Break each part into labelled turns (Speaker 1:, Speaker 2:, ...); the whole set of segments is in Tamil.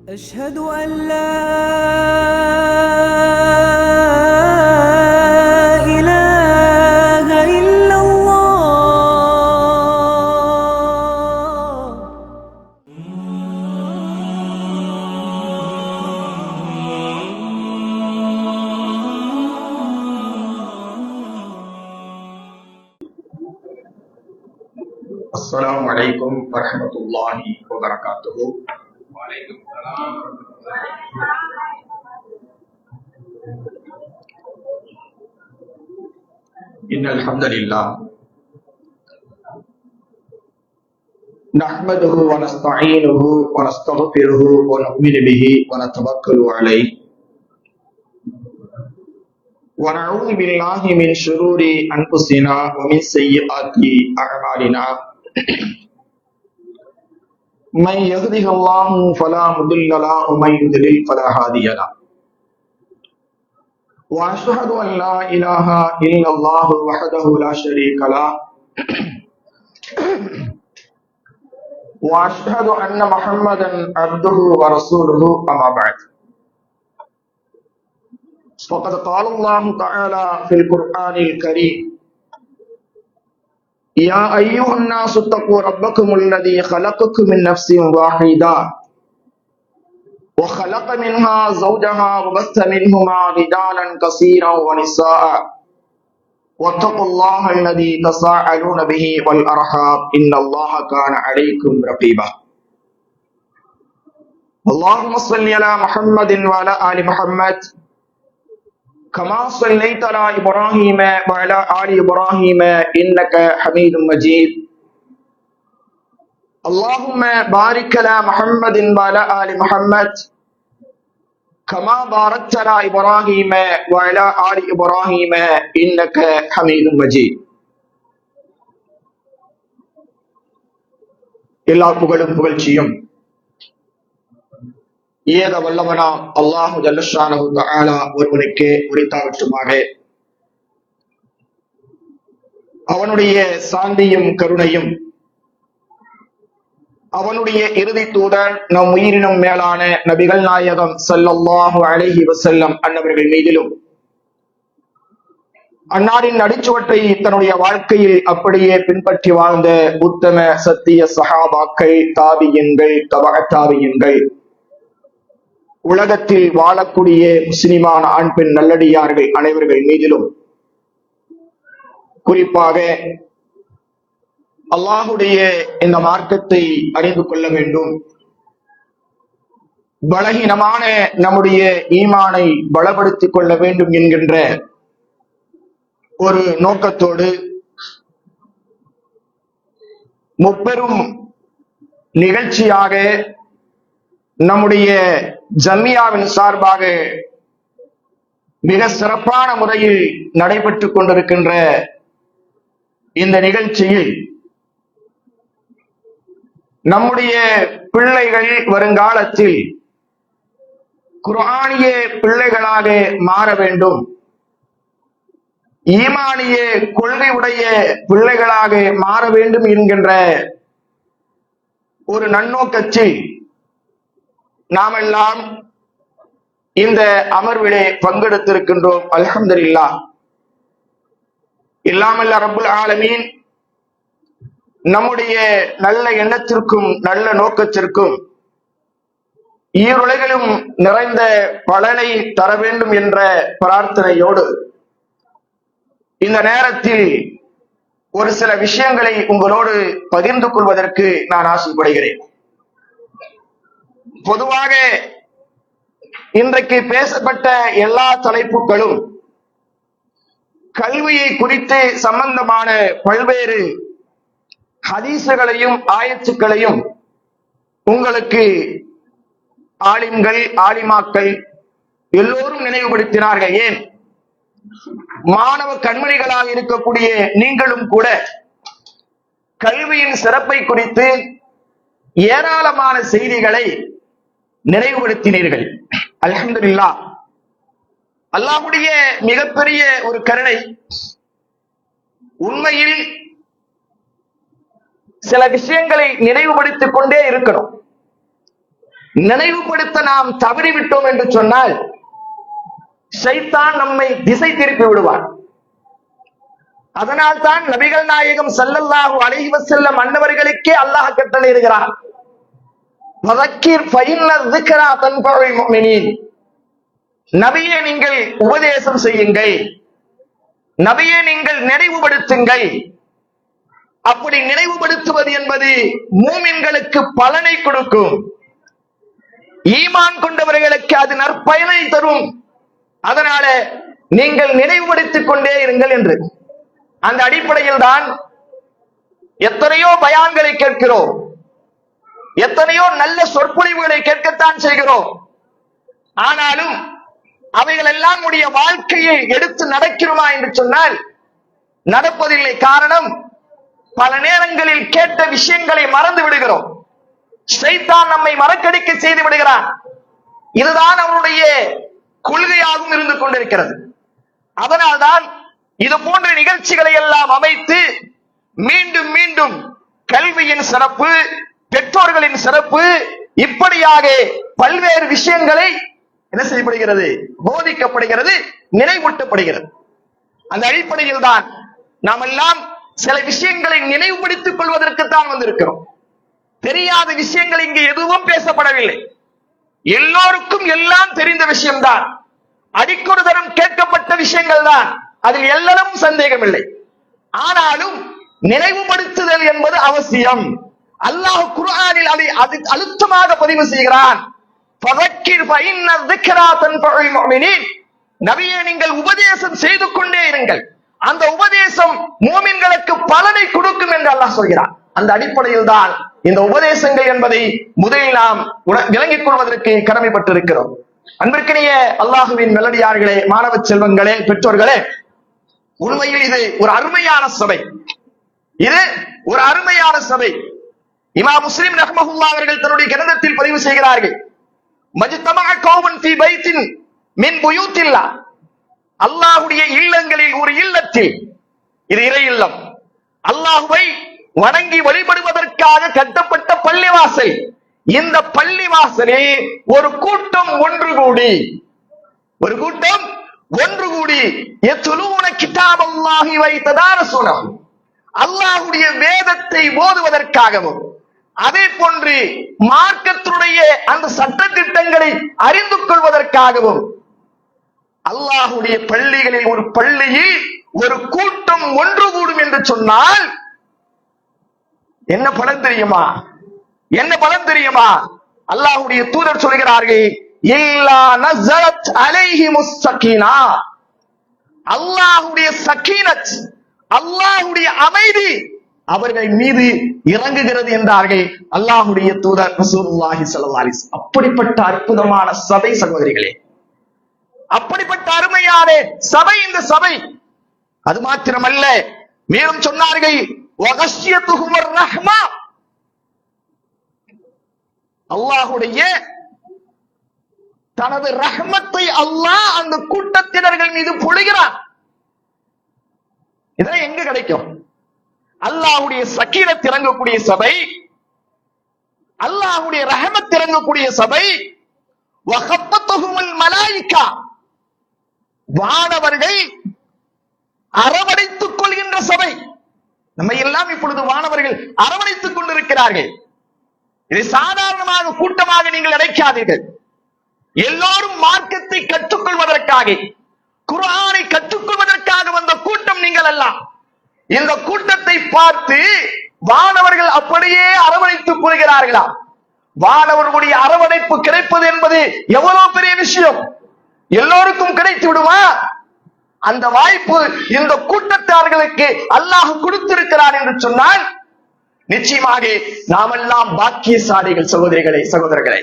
Speaker 1: أشهد أن لا إله إلا الله.
Speaker 2: السلام عليكم ورحمة الله وبركاته.
Speaker 3: وعليكم السلام ورحمة الله.
Speaker 2: إن الحمد لله نحمده ونستعينه ونستغفره ونؤمن به ونتوكل عليه ونعوذ بالله من شرور أنفسنا ومن سيئات أعمالنا. من يهده الله فلا مضل له ومن يضلل فلا هادي له. وأشهد أن لا إله إلا الله وحده لا شريك له وأشهد أن محمدا عبده ورسوله أما بعد. فقد قال الله تعالى في القرآن الكريم: يا أيها الناس اتقوا ربكم الذي خلقكم من نفس واحدة وخلق منها زوجها وبث منهما رجالا كثيرا ونساء واتقوا الله الذي تساءلون به والأرحام إن الله كان عليكم رقيبا. اللهم صل على محمد وعلى آل محمد كما صليت على إبراهيم وعلى آل إبراهيم إنك حميد مجيد. اللهم بارك على محمد وعلى آل محمد كما باركت على إبراهيم وعلى آل إبراهيم إنك حميد مجيد. எல்லா புகழும் புகழ்ச்சியும் ஏக வல்லவனாம் அல்லாஹு ஜல்லஷானஹு தஆலா ஒருவனுக்கே உரித்தாகட்டுமாக. அவனுடைய சாந்தியும் கருணையும் அவனுடைய இறுதி தூதர் நம் உயிரினும் மேலான நபிகள் நாயகம் ஸல்லல்லாஹு அலைஹி வஸல்லம் அன்னவர்கள் மீதிலும் அன்னாரின் அடிச்சுவற்றை தன்னுடைய வாழ்க்கையில் அப்படியே பின்பற்றி வாழ்ந்த உத்தம சத்திய சஹாபாக்கள், தாபியீன்கள், தபஅத் தாபியீன்கள், உலகத்தில் வாழக்கூடிய முஸ்லிமான ஆண் பெண் நல்லடியார்கள் அனைவர்கள் மீதிலும், குறிப்பாக அல்லாஹுடைய இந்த மார்க்கத்தை அறிந்து கொள்ள வேண்டும், பலகீனமான நம்முடைய ஈமானை பலப்படுத்திக் கொள்ள வேண்டும் என்கின்ற ஒரு நோக்கத்தோடு முப்பெரும் நிகழ்ச்சியாக நம்முடைய ஜம்மியாவின் சார்பாக மிக சிறப்பான முறையில் நடைபெற்றுக் கொண்டிருக்கின்ற இந்த நிகழ்ச்சியில் நம்முடைய பிள்ளைகள் வருங்காலத்தில் குர்ஆனிய பிள்ளைகளாக மாற வேண்டும், ஈமானிய கொள்கை உடைய பிள்ளைகளாக மாற வேண்டும் என்கின்ற ஒரு நன்னோக்கத்தில் நாமெல்லாம் இந்த அமர்விலே பங்கெடுத்திருக்கின்றோம். அல்ஹம்துலில்லாஹ். இல்லாமல்ல ரப்புல் ஆலமீன் நம்முடைய நல்ல எண்ணத்திற்கும் நல்ல நோக்கத்திற்கும் ஈருலகிலும் நிறைந்த பலனை தர வேண்டும் என்ற பிரார்த்தனையோடு இந்த நேரத்தில் ஒரு சில விஷயங்களை உங்களோடு பகிர்ந்து கொள்வதற்கு நான் ஆசைப்படுகிறேன். பொதுவாக இன்றைக்கு பேசப்பட்ட எல்லா தலைப்புகளும் கல்வியை குறித்து சம்பந்தமான பல்வேறு ஹதீசுகளையும் ஆயத்துக்களையும் உங்களுக்கு ஆலிம்கள், ஆலிமாக்கள் எல்லோரும் நினைவுபடுத்தினார்கள். ஏன், மாணவ கண்மணிகளாக இருக்கக்கூடிய நீங்களும் கூட கல்வியின் சிறப்பை குறித்து ஏராளமான செய்திகளை நினைவுபடுத்தினீர்கள். அல்ஹம்துலில்லாஹ். அல்லாஹ்வுடைய மிகப்பெரிய ஒரு கருணை. உண்மையில் சில விஷயங்களை நினைவுபடுத்திக் கொண்டே இருக்கணும். நினைவுபடுத்த நாம் தவறிவிட்டோம் என்று சொன்னால் ஷைத்தான் நம்மை திசை திருப்பி விடுவார். அதனால் தான் நபிகள் நாயகம் ஸல்லல்லாஹு அலைஹி வஸல்லம் அன்னவர்களுக்கே அல்லாஹ் கட்டளையிடுகிறார், வதக்கிர் ஃபஇன்ன ذிக்ரா தன்ஃபஉல் முஃமினீன். நபியே நீங்கள் உபதேசம் செய்யுங்கள், நபியே நீங்கள் நினைவுபடுத்துங்கள். அப்படி நினைவுபடுத்துவது என்பது மூமின்களுக்கு பலனை கொடுக்கும், ஈமான் கொண்டவர்களுக்கு அது நற்பயனை தரும். அதனால நீங்கள் நினைவுபடுத்திக் கொண்டே இருங்கள் என்று. அந்த அடிப்படையில் தான் எத்தனையோ பயான்களை கேட்கிறோம், எத்தனையோ நல்ல சொற்பொழிவுகளை கேட்கத்தான் செய்கிறோம். ஆனாலும் அவைகள் எல்லாம் உடைய வாழ்க்கையை எடுத்து நடக்கிறோமா என்று சொன்னால் நடப்பதில்லை. காரணம், பல நேரங்களில் கேட்ட விஷயங்களை மறந்து விடுகிறோம். ஷைத்தான் நம்மை மறக்கடிக்க செய்து விடுகிறான். இதுதான் அவருடைய கொள்கையாகவும் இருந்து கொண்டிருக்கிறது. அதனால்தான் இது போன்ற நிகழ்ச்சிகளை எல்லாம் அமைத்து மீண்டும் மீண்டும் கல்வியின் சிறப்பு, பெற்றோர்களின் சிறப்பு, இப்படியாக பல்வேறு விஷயங்களை என்ன செய்யப்படுகிறது, போதிக்கப்படுகிறது, நினைவூட்டப்படுகிறது. அந்த அடிப்படையில் தான் நாம் எல்லாம் சில விஷயங்களை நினைவுபடுத்திக் கொள்வதற்குத்தான் வந்திருக்கிறோம். தெரியாத விஷயங்கள் இங்கு எதுவும் பேசப்படவில்லை. எல்லோருக்கும் எல்லாம் தெரிந்த விஷயம்தான், அடிக்கொரு தரம் கேட்கப்பட்ட விஷயங்கள் தான், அதில் எல்லாரும் சந்தேகம் இல்லை. ஆனாலும் நினைவுபடுத்துதல் என்பது அவசியம். அல்லாஹ் குர்ஆனில் அதை அழுத்தமாக பதிவு செய்கிறான். ஃபதக்கிர் ஃபஇன்ன ذிக்ரா தன்ஃபஉல் முஃமினீன். நபியே நீங்கள் உபதேசம் செய்து கொண்டே இருங்கள், அந்த உபதேசம் மூமின்களுக்கு பலனை கொடுக்கும் என்று அல்லாஹ் சொல்கிறான். அந்த அடிப்படையில் தான் இந்த உபதேசங்கள் என்பதை முதலில் நாம் விளங்கிக் கொள்வதற்கு கடமைப்பட்டிருக்கிறோம். அன்பிற்கினிய அல்லாஹுவின் நல்லடியார்களே, மாணவ செல்வங்களே, பெற்றோர்களே, உண்மையில் இது ஒரு அருமையான சபை, இது ஒரு அருமையான சபை. இமாம் முஸ்லிம் ரஹ்மஹுல்லாஹ் அவர்கள் தன்னுடைய கிரந்தத்தில் பதிவு செய்கிறார்கள், மஜ்தமஅ கௌமன் ஃபீ பைத்தின் மின் புயூத்தில்லாஹ். அல்லாஹ்வுடைய இல்லங்களில் ஒரு இல்லத்தில், இது இறை இல்லம், அல்லாஹ்வை வணங்கி வழிபடுவதற்காக கட்டப்பட்ட பள்ளிவாசல். இந்த பள்ளிவாசலில் ஒரு கூட்டம் ஒன்று கூடி யத்லூன கிதாபல்லாஹி வ யததாரஸூனஹு, அல்லாஹ்வுடைய வேதத்தை ஓதுவதற்காகவும் அதே போன்று மார்க்கத்தினுடைய அந்த சட்ட திட்டங்களை அறிந்து கொள்வதற்காகவும் அல்லாஹ்வுடைய பள்ளிகளில் ஒரு பள்ளியில் ஒரு கூட்டம் ஒன்று கூடும் என்று சொன்னால் என்ன பலன் தெரியுமா? என்ன பலன் தெரியுமா? அல்லாஹ்வுடைய தூதர் சொல்கிறார்கள், இல்லா நஸலத் அலைஹிமுஸ் ஸகீனா, அல்லாஹ்வுடைய ஸகீனத், அல்லாஹ்வுடைய அமைதி அவர்கள் மீது இறங்குகிறது என்றார்கள் அல்லாஹ்வுடைய தூதர் ரசூலுல்லாஹி ஸல்லல்லாஹு அலைஹி வஸல்லம். அப்படிப்பட்ட அற்புதமான சபை சகோதரிகளே, அப்படிப்பட்ட அருமையான சபை இந்த சபை. அது மாத்திரமல்ல, மேலும் சொன்னார்கள், வகஷ்யத்துஹுர் ரஹ்மா, அல்லாஹ்வுடைய தனது ரஹ்மத்தை அல்லாஹ் அந்த கூட்டத்தினர்கள் மீது பொழிகிறான். இதெல்லாம் எங்க கிடைக்கும்? அல்லாஹ்வுடைய சக்கீனத் இறங்கக்கூடிய சபை, அல்லாஹ்வுடைய ரஹமத் இறங்கக்கூடிய சபை. வஹப்பத்துஹுல் மலாயிகா, வானவர்கள் அரவணைத்துக் கொள்கின்ற சபை. நம்ம எல்லாம் இப்பொழுது வானவர்கள் அரவணைத்துக் கொண்டிருக்கிறார்கள். இதை சாதாரணமாக கூட்டமாக நீங்கள் நினைக்காதீர்கள். எல்லோரும் மார்க்கத்தை கற்றுக்கொள்வதற்காக, குர்ஆனை கற்றுக்கொள்வதற்காக வந்த கூட்டம் நீங்கள் எல்லாம். இந்த கூட்டத்தை பார்த்து வானவர்கள் அப்படியே அரவணைத்துக் கொள்கிறார்களா? வானவர்களுடைய அரவணைப்பு கிடைப்பது என்பது எவ்வளவு பெரிய விஷயம்! எல்லோருக்கும் கிடைத்து விடுமா? அந்த வாய்ப்பு இந்த கூட்டத்தார்களுக்கு அல்லாஹ் கொடுத்திருக்கிறார் என்று சொன்னால் நிச்சயமாக நாமெல்லாம் பாக்கியசாலிகள் சகோதரிகளே, சகோதரர்களே.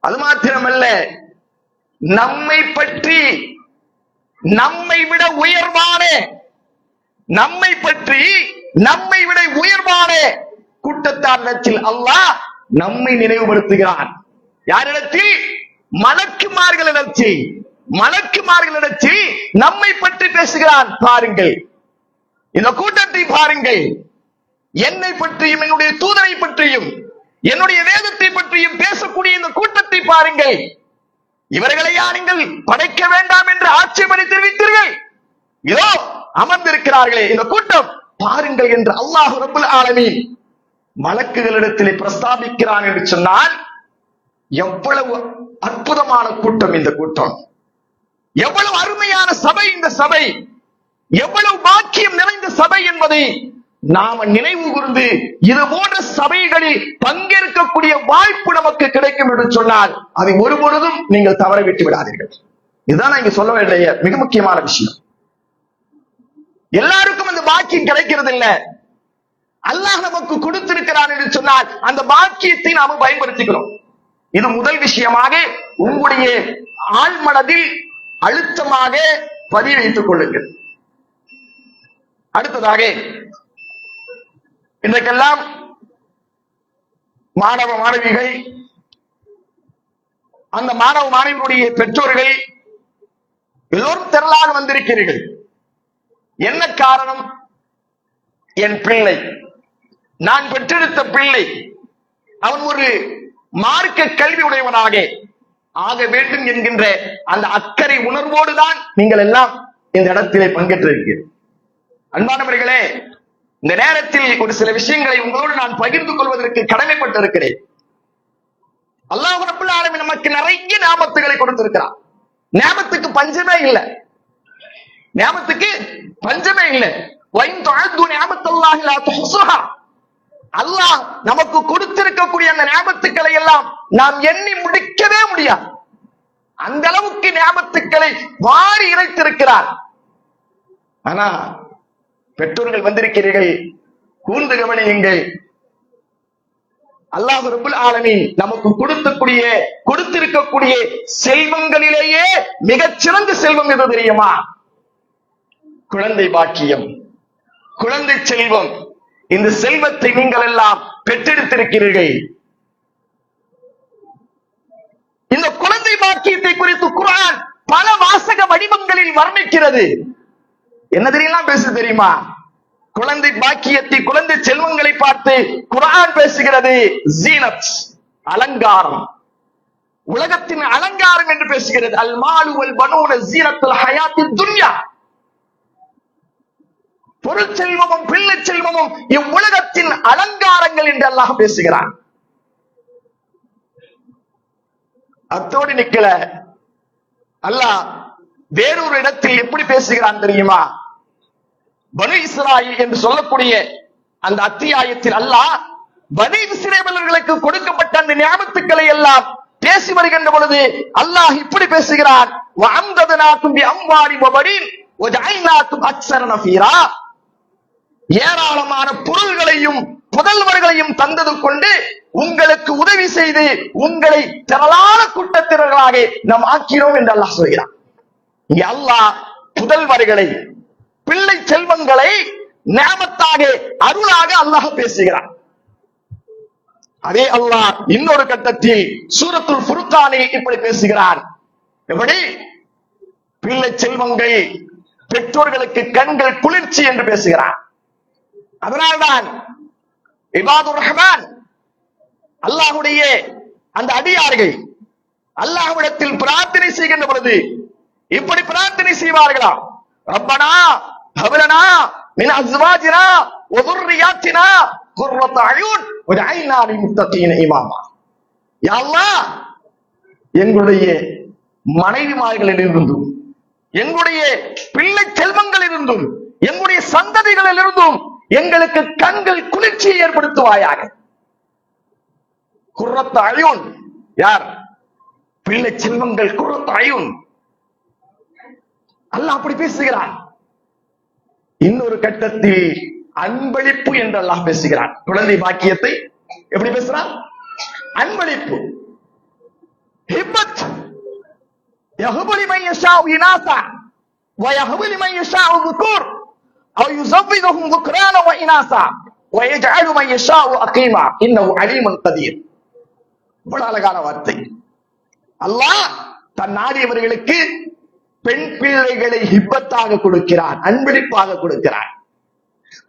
Speaker 2: அது மாத்திரமல்ல, நம்மை பற்றி நம்மை விட உயர்வான கூட்டத்தாரிடத்தில் அல்லாஹ் நம்மை நினைவுபடுத்துகிறான். யாரிடத்தில்? மலக்குமார்களிடத்தில் நம்மை பற்றி பேசுகிறான். பாருங்கள், இந்த கூட்டத்தை பாருங்கள், என்னை பற்றியும் என்னுடைய தூதரை பற்றியும் என்னுடைய வேதத்தை பற்றியும் பேசக்கூடிய இந்த கூட்டத்தை பாருங்கள். இவர்களையா நீங்கள் படைக்க வேண்டாம் என்று ஆட்சேபனை தெரிவித்தீர்கள்? இதோ அமர்ந்திருக்கிறார்களே இந்த கூட்டம் பாருங்கள் என்று அல்லாஹ் ரப்பல் ஆலமீன் மலக்குகளிடத்திலே பிரஸ்தாபிக்கிறான் என்று சொன்னால் எவ்வளவு அற்புதமான கூட்டம் இந்த கூட்டம், எவ்வளவு அருமையான சபை இந்த சபை, எவ்வளவு பாக்கியம் நிறைந்த சபை என்பதை நாம நினைவு கூர்ந்து இது போன்ற சபைகளில் பங்கேற்கக்கூடிய வாய்ப்பு நமக்கு கிடைக்கும் என்று சொன்னால் அதை ஒருபொழுதும் நீங்கள் தவற விட்டு விடாதீர்கள். இதுதான் நான் இங்க சொல்ல வேண்டிய மிக முக்கியமான விஷயம். எல்லாருக்கும் அந்த பாக்கியம் கிடைக்கிறது இல்ல. அல்லாஹ் நமக்கு கொடுத்திருக்கிறான் என்று சொன்னால் அந்த பாக்கியத்தை நாம பயன்படுத்திக்கிறோம். இது முதல் விஷயமாக உங்களுடைய ஆழ்மனதில் அழுத்தமாக பதிய வைத்துக் கொள்ளுங்கள். அடுத்ததாக இன்றைக்கெல்லாம் மாணவ மாணவிகள், அந்த மாணவ மாணவிகளுடைய பெற்றோர்கள் எல்லோரும் திரளாக வந்திருக்கிறீர்கள். என்ன காரணம்? என் பிள்ளை, நான் பெற்றெடுத்த பிள்ளை, அவன் ஒரு மார்க்க கல்வி உடையவனாக ஆக வேண்டும் என்கின்ற அந்த அக்கறை உணர்வோடுதான் நீங்கள் எல்லாம் இந்த இடத்திலே பங்கேற்றிருக்கிறீர்கள். அன்பானவர்களே, இந்த நேரத்தில் ஒரு சில விஷயங்களை உங்களோடு நான் பகிர்ந்து கொள்வதற்கு கடமைப்பட்டிருக்கிறேன். அல்லாஹ் ரப்பல் ஆலமீன் நமக்கு நிறைய நியாமத்துகளை கொடுத்திருக்கிறார். நியாமத்துக்கு பஞ்சமே இல்லை, நியாமத்துக்கு பஞ்சமே இல்லை. அல்லாஹ் நமக்கு கொடுத்திருக்கக்கூடிய அந்த நியாமத்துக்களை எல்லாம் நாம் எண்ணி முடிக்கவே முடியாது. அந்த அளவுக்கு நியாமத்துக்களை வாரி இறைத்திருக்கிறார். ஆனா பெற்றோர்கள் வந்திருக்கிறீர்கள், கூர்ந்து கவனியுங்கள். அல்லாஹ் ரப்பல் ஆலமீன் நமக்கு கொடுத்திருக்கக்கூடிய செல்வங்களிலேயே மிகச்சிறந்த செல்வம் எது தெரியுமா? குழந்தை பாக்கியம், குழந்தை செல்வம். இந்த செல்வத்தை நீங்கள் எல்லாம் பெற்றெடுத்திருக்கிறீர்கள். இந்த குழந்தை பாக்கியத்தை குறித்து குர்ஆன் பல வாசக வடிவங்களில் வர்ணிக்கிறது. என்ன தெரியலாம் பேச தெரியுமா? குழந்தை பாக்கியத்தை, குழந்தை செல்வங்களை பார்த்து குர்ஆன் பேசுகிறது ஜீனத், அலங்காரம், உலகத்தின் அலங்காரம் என்று பேசுகிறது. அல் மாலு வல் பனூன ஜீனத்துல் ஹயாத்தித் துன்யா. பொருள் செல்வமும் பிள்ளை செல்வமும் இவ்வுலகத்தின் அலங்காரங்கள் என்று அல்லாஹ் பேசுகிறான். அத்தோடு நிக்கல, அல்லாஹ் வேறொரு இடத்தில் எப்படி பேசுகிறான் தெரியுமா? பனு இஸ்ராயீல் என்று சொல்லக்கூடிய அந்த அத்தியாயத்தில் அல்லாஹ் பனு இஸ்ரவேலர்களுக்கு கொடுக்கப்பட்ட அந்த நியாமத்துக்களை எல்லாம் பேசி வருகின்ற பொழுது அல்லாஹ் இப்படி பேசுகிறான். வஅம்தத்னாகும் பிஅம்வாலி வபனீன் வஜஅல்னாகும் அக்ஸர நஃபீரா. ஏராளமான பொருள்களையும் புதல்வர்களையும் தந்தது கொண்டு உங்களுக்கு உதவி செய்து உங்களை திரளான கூட்டத்தினர்களாக நாம் ஆக்கிறோம் என்று அல்லாஹ் சொல்கிறான். இங்கே அல்லாஹ் புதல்வர்களை, பிள்ளை செல்வங்களை நியாமத்தாக, அருளாக அல்லாஹ் பேசுகிறான். அதே அல்லாஹ் இன்னொரு கட்டத்தில் சூரத்துல் ஃபுர்கானில் இப்படி பேசுகிறான். எப்படி? பிள்ளை செல்வங்கள் பெற்றோர்களுக்கு கண்கள் குளிர்ச்சி என்று பேசுகிறான். அதனால்தான் இபாதுர் ரஹ்மான், அல்லாஹ்வுடைய அந்த அடியார்கள் அல்லாஹ்விடத்தில் பிரார்த்தனை செய்கின்ற பொழுது இப்படி பிரார்த்தனை செய்வார்களா? ரப்பனா ஹப்லனா மின் அஸ்வாஜினா வ ذُرِّيَّاتِنَا قُرَّةَ أَعْيُنٍ وَاجْعَلْنَا لِلْمُتَّقِينَ إِمَامًا. யா அல்லாஹ், எங்களுடைய மனைவிமார்களில் இருந்தும், எங்களுடைய பிள்ளை செல்வங்களில் இருந்தும், எங்களுடைய சந்ததிகளில் இருந்தும் எங்களுக்கு கண்கள் குளிர்ச்சியை ஏற்படுத்துவாயாக. குர்ரத் அயூன் யார்? பிள்ளை செல்வங்கள். குர்ரத் அயூன். அல்லாஹ் அப்படி பேசுகிறான். இன்னொரு கட்டத்தில் அன்பளிப்பு என்று அல்லாஹ் பேசுகிறான். குழந்தை பாக்கியத்தை எப்படி பேசுறான்? அன்பளிப்பு. ஹிப்பத் யஹ்பு லிமன் யஷாஉ இனாஸா வ யஹ்பு லிமன் யஷாஉ ذுகூர் அவ் யுஸவ்விஜுஹும் ذுக்ரானா வ இனாஸா வ யஜஅலு மன் யஷாஉ அகீமா இன்னஹு அலீமுன் கதீர். இவ்வளவு அழகான வார்த்தை. அல்லாஹ் தன் நாடியவர்களுக்கு பெண் பிள்ளைகளை ஹிப்பத்தாக கொடுக்கிறான், அன்பளிப்பாக கொடுக்கிறான்.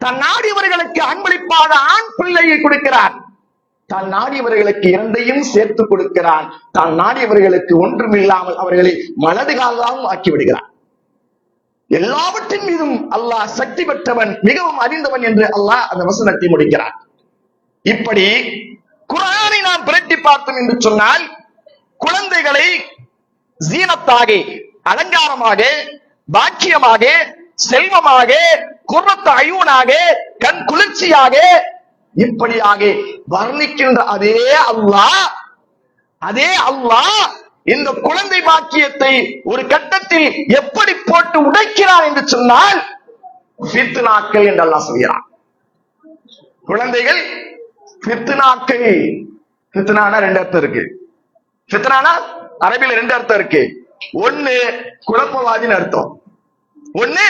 Speaker 2: தன் நாடியவர்களுக்கு அன்பளிப்பாக ஆண் பிள்ளையை கொடுக்கிறான். தான் நாடியவர்களுக்கு இரண்டையும் சேர்த்து கொடுக்கிறான். தான் நாடியவர்களுக்கு ஒன்றுமில்லாமல் அவர்களை மனதுகாகவும் ஆக்கி விடுகிறான். எல்லாவற்றின் மீதும் அல்லாஹ் சக்தி பெற்றவன், மிகவும் அறிந்தவன் என்று அல்லாஹ் அந்த வசனத்தை முடிக்கிறான். இப்படி குர்ஆனை நாம் புரட்டி பார்த்தோம் என்று சொன்னால், குழந்தைகளை ஜீனத்தாக, அலங்காரமாக, பாக்கியமாக, செல்வமாக, குர்ரத்து அயூனாக, கண் குளிர்ச்சியாக, இப்படியாக வர்ணிக்கின்ற அதே அல்லாஹ் இந்த குழந்தை பாக்கியத்தை ஒரு கட்டத்தில் எப்படி போட்டு உடைக்கிறார் என்று சொன்னால், ஃபித்னாக்கள் என்று அல்லாஹ் சொல்கிறான். குழந்தைகள் ஃபித்னாக்கள். ஃபித்னானா ரெண்டு அர்த்தம் இருக்கு. ஃபித்னானா அரபில ரெண்டு அர்த்தம் இருக்கு. ஒன்னு குழப்பவாதின்னு அர்த்தம், ஒன்னு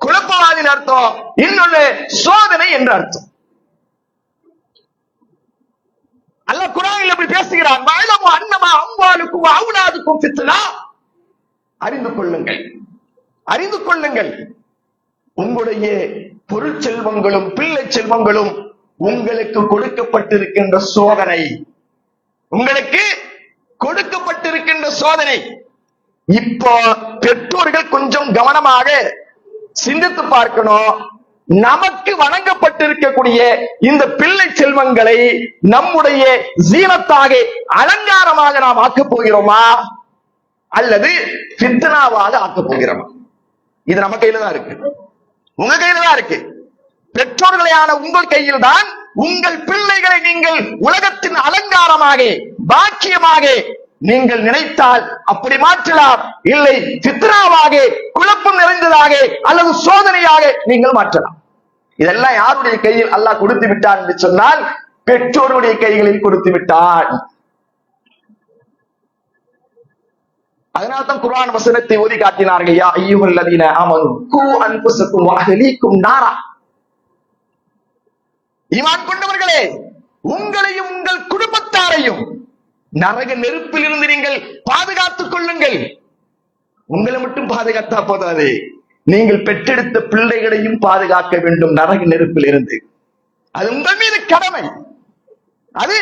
Speaker 2: குழப்பவாதின்னு அர்த்தம், இன்னொன்னு சோதனை என்று அர்த்தம். அல்லாஹ் குர்ஆனில் எப்படி பேசுகிறான்? வஅலமு அன்னமா அம்வாலுக்கும் அவுலாதுக்கும் ஃபித்னா. அறிந்து கொள்ளுங்கள், அறிந்து கொள்ளுங்கள், உங்களுடைய பொருள் செல்வங்களும் பிள்ளை செல்வங்களும் உங்களுக்கு கொடுக்கப்பட்டிருக்கின்ற சோதனை, உங்களுக்கு கொடுக்கப்பட்டிருக்கின்ற சோதனை. இப்போ பெற்றோர்கள் கொஞ்சம் கவனமாக சிந்தித்து பார்க்கணும். நமக்கு வழங்கப்பட்டிருக்கக்கூடிய இந்த பிள்ளை செல்வங்களை நம்முடைய ஜீனத்தாக, அலங்காரமாக நாம் ஆக்கப் போகிறோமா அல்லது ஃபித்னாவாக ஆக்கப் போகிறோமா? இது நம்ம கையில தான் இருக்கு, உங்க கையில தான் இருக்கு. பெற்றோர்களையான உங்கள் கையில் தான். உங்கள் பிள்ளைகளை நீங்கள் உலகத்தின் அலங்காரமாக, பாக்கியமாக நீங்கள் நினைத்தால் அப்படி மாற்றலாம், இல்லை ஃபித்னாவாக, குழப்பம் நிறைந்ததாக அல்லது சோதனையாக நீங்கள் மாற்றலாம். இதெல்லாம் யாருடைய கையில் அல்லாஹ் கொடுத்து விட்டான் என்று சொன்னால், பெற்றோருடைய கைகளில் கொடுத்து விட்டான். அதனால்தான் குர்ஆன் வசனத்தை ஓதி காட்டினார்கள். யா அய்யுஹல்லதீன ஆமனு கூ அன்ஃபுஸக்கும் வ அஹ்லீக்கும் நாரா. ஈமான் கொண்டவர்களே, உங்களையும் உங்கள் குடும்பத்தாரையும் நரக நெருப்பில் இருந்து நீங்கள் பாதுகாத்துக் கொள்ளுங்கள். உங்களை மட்டும் பாதுகாத்தா போதாது, நீங்கள் பெற்றெடுத்த பிள்ளைகளையும் பாதுகாக்க வேண்டும் நரக நெருப்பில் இருந்து. அது உங்கள் மீது கடமை, அது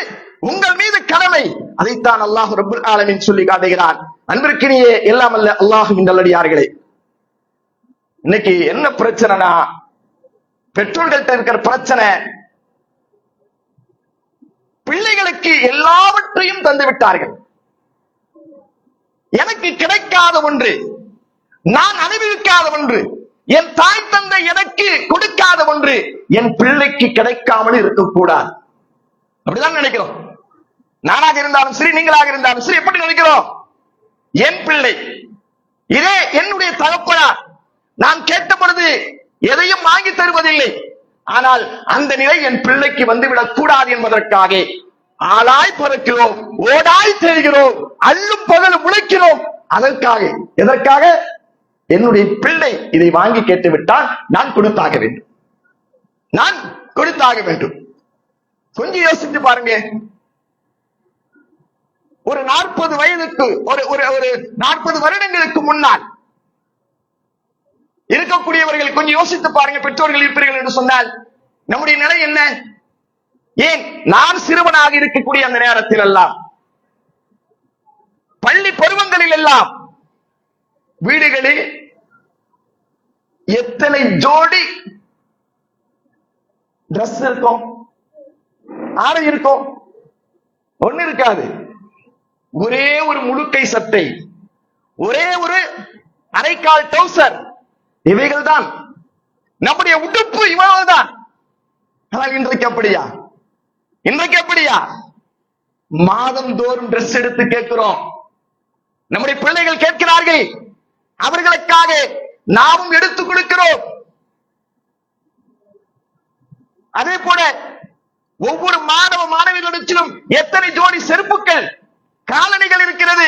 Speaker 2: உங்கள் மீது கடமை. அதைத்தான் அல்லாஹ் ரப்பல் ஆலமீன் சொல்லி காட்டுகிறான். அன்பிற்கினியே எல்லாம் அல்ல அல்லாஹ்வின் நல்லடியார்களே, இன்னைக்கு என்ன பிரச்சனைனா, பெற்றோர்கள்ட்ட இருக்கிற பிரச்சனை, பிள்ளைகளுக்கு எல்லாவற்றையும் தந்து விட்டார்கள். எனக்கு கிடைக்காத ஒன்று, நான் அனுபவிக்காத ஒன்று, என் தாய் தந்தை எனக்கு கொடுக்காத ஒன்று என் பிள்ளைக்கு கிடைக்காமல் இருக்கக்கூடாது. அப்படிதான் நினைக்கிறோம். நானாக இருந்தாலும் சரி, நீங்களாக இருந்தாலும் சரி, எப்படி நினைக்கிறோம்? என் பிள்ளை, இதே என்னுடைய தகப்பனார், நான் கேட்ட பொழுது எதையும் வாங்கி தருவதில்லை. ஆனால் அந்த நிலை என் பிள்ளைக்கு வந்துவிடக் கூடாது என்பதற்காக ஆளாய் பறக்கிறோம், ஓடாய் தெரிகிறோம், அல்லும் பகலும் உழைக்கிறோம். அதற்காக, எதற்காக? என்னுடைய பிள்ளை இதை வாங்கி கேட்டு விட்டால் நான் கொடுத்தாக வேண்டும், நான் கொடுத்தாக வேண்டும். கொஞ்சம் யோசித்து பாருங்க. ஒரு 40 வயதுக்கு ஒரு 40 வருடங்களுக்கு முன்னால் இருக்கக்கூடியவர்கள் கொஞ்சம் யோசித்து பாருங்க. பெற்றோர்கள் இருப்பீர்கள் என்று சொன்னால் நம்முடைய நிலை என்ன? ஏன் நான் சிறுவனாக இருக்கக்கூடிய அந்த நேரத்தில் எல்லாம், பள்ளி பருவங்களில் எல்லாம் வீடுகளில் எத்தனை ஜோடி டிரஸ் இருக்கும், ஆடை இருக்கும்? ஒண்ணு இருக்காது. ஒரே ஒரு முழுக்கை சட்டை, ஒரே ஒரு அரைக்கால் டவுசர், இவைகள் தான் நம்முடைய உடுப்பு, இவ்வளவுதான். ஆனால் இன்றைக்கு அப்படியா? இன்றைக்கு அப்படியா? மாதம் தோறும் டிரெஸ் எடுத்து கேட்கிறோம். நம்முடைய பிள்ளைகள் கேட்கிறார்கள், அவர்களுக்காக நாமும் எடுத்துக் கொடுக்கிறோம். அதே போல ஒவ்வொரு மாணவ மாணவிகளிடத்திலும் எத்தனை ஜோடி செருப்புகள், காலணிகள் இருக்கிறது.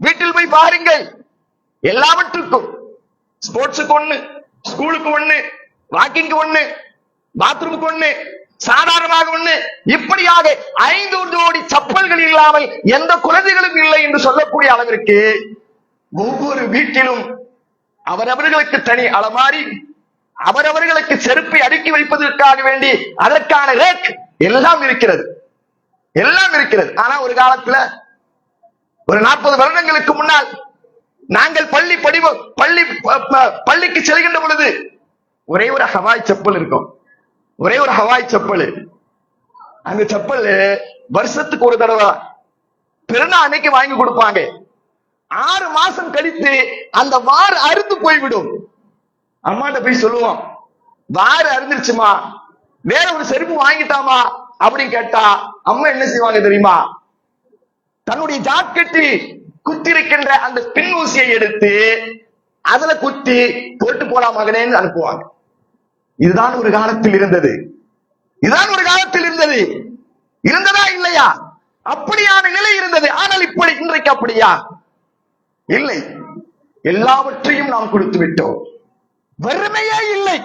Speaker 2: வீட்டில் போய் பாருங்கள். எல்லாவற்றுக்கும், ஸ்போர்ட்ஸுக்கு ஒண்ணு, ஸ்கூலுக்கு ஒண்ணு, வாக்கிங்கு ஒண்ணு, பாத்ரூமுக்கு ஒண்ணு, சாதாரணமாக ஒண்ணு, இப்படியாக 5 ஜோடி சப்பல்கள் இல்லாமல் எந்த குழந்தைகளும் இல்லை என்று சொல்லக்கூடிய அளவிற்கு ஒவ்வொரு வீட்டிலும் அவரவர்களுக்கு தனி அலமாரி, அவரவர்களுக்கு செருப்பை அடுக்கி வைப்பதற்காக வேண்டி அதற்கான ரேக் எல்லாம் இருக்கிறது. எல்லாம் இருக்கிறது. ஆனா ஒரு காலத்துல ஒரு 40 வருடங்களுக்கு முன்னால் நாங்கள் பள்ளிக்கு செல்கின்ற பொழுது ஒரே ஒரு ஹவாய் செப்பல் இருக்கும். ஒரே ஒரு ஹவாய் செப்பல். அந்த செப்பல் வருஷத்துக்கு ஒரு தடவை பிறனா அன்னைக்கு வாங்கி கொடுப்பாங்க. 6 மாசம் கழித்து அந்த வார் அறுத்து போய்விடும். அம்மாட்ட போய் சொல்லுவோம், வார் அறுந்துருச்சுமா, வேற ஒரு செருப்பு வாங்கிட்டாமா அப்படின்னு கேட்டா அம்மா என்ன செய்வாங்க தெரியுமா? தன்னுடைய ஜாக்கெட்டில் குத்திருக்கின்ற அந்த பின் ஊசியை எடுத்து அதுல குத்தி போட்டு போலாம் மகனேன்னு அனுப்புவாங்க. இதுதான் ஒரு காலத்தில் இருந்தது. இதுதான் ஒரு காலத்தில் இருந்தது. இருந்ததா இல்லையா? அப்படியான நிலை இருந்தது. ஆனால் இப்படி இன்றைக்கு அப்படியா? இல்லை. எல்லாவற்றையும் நாம் கொடுத்து விட்டோம். வறுமையே இல்லை.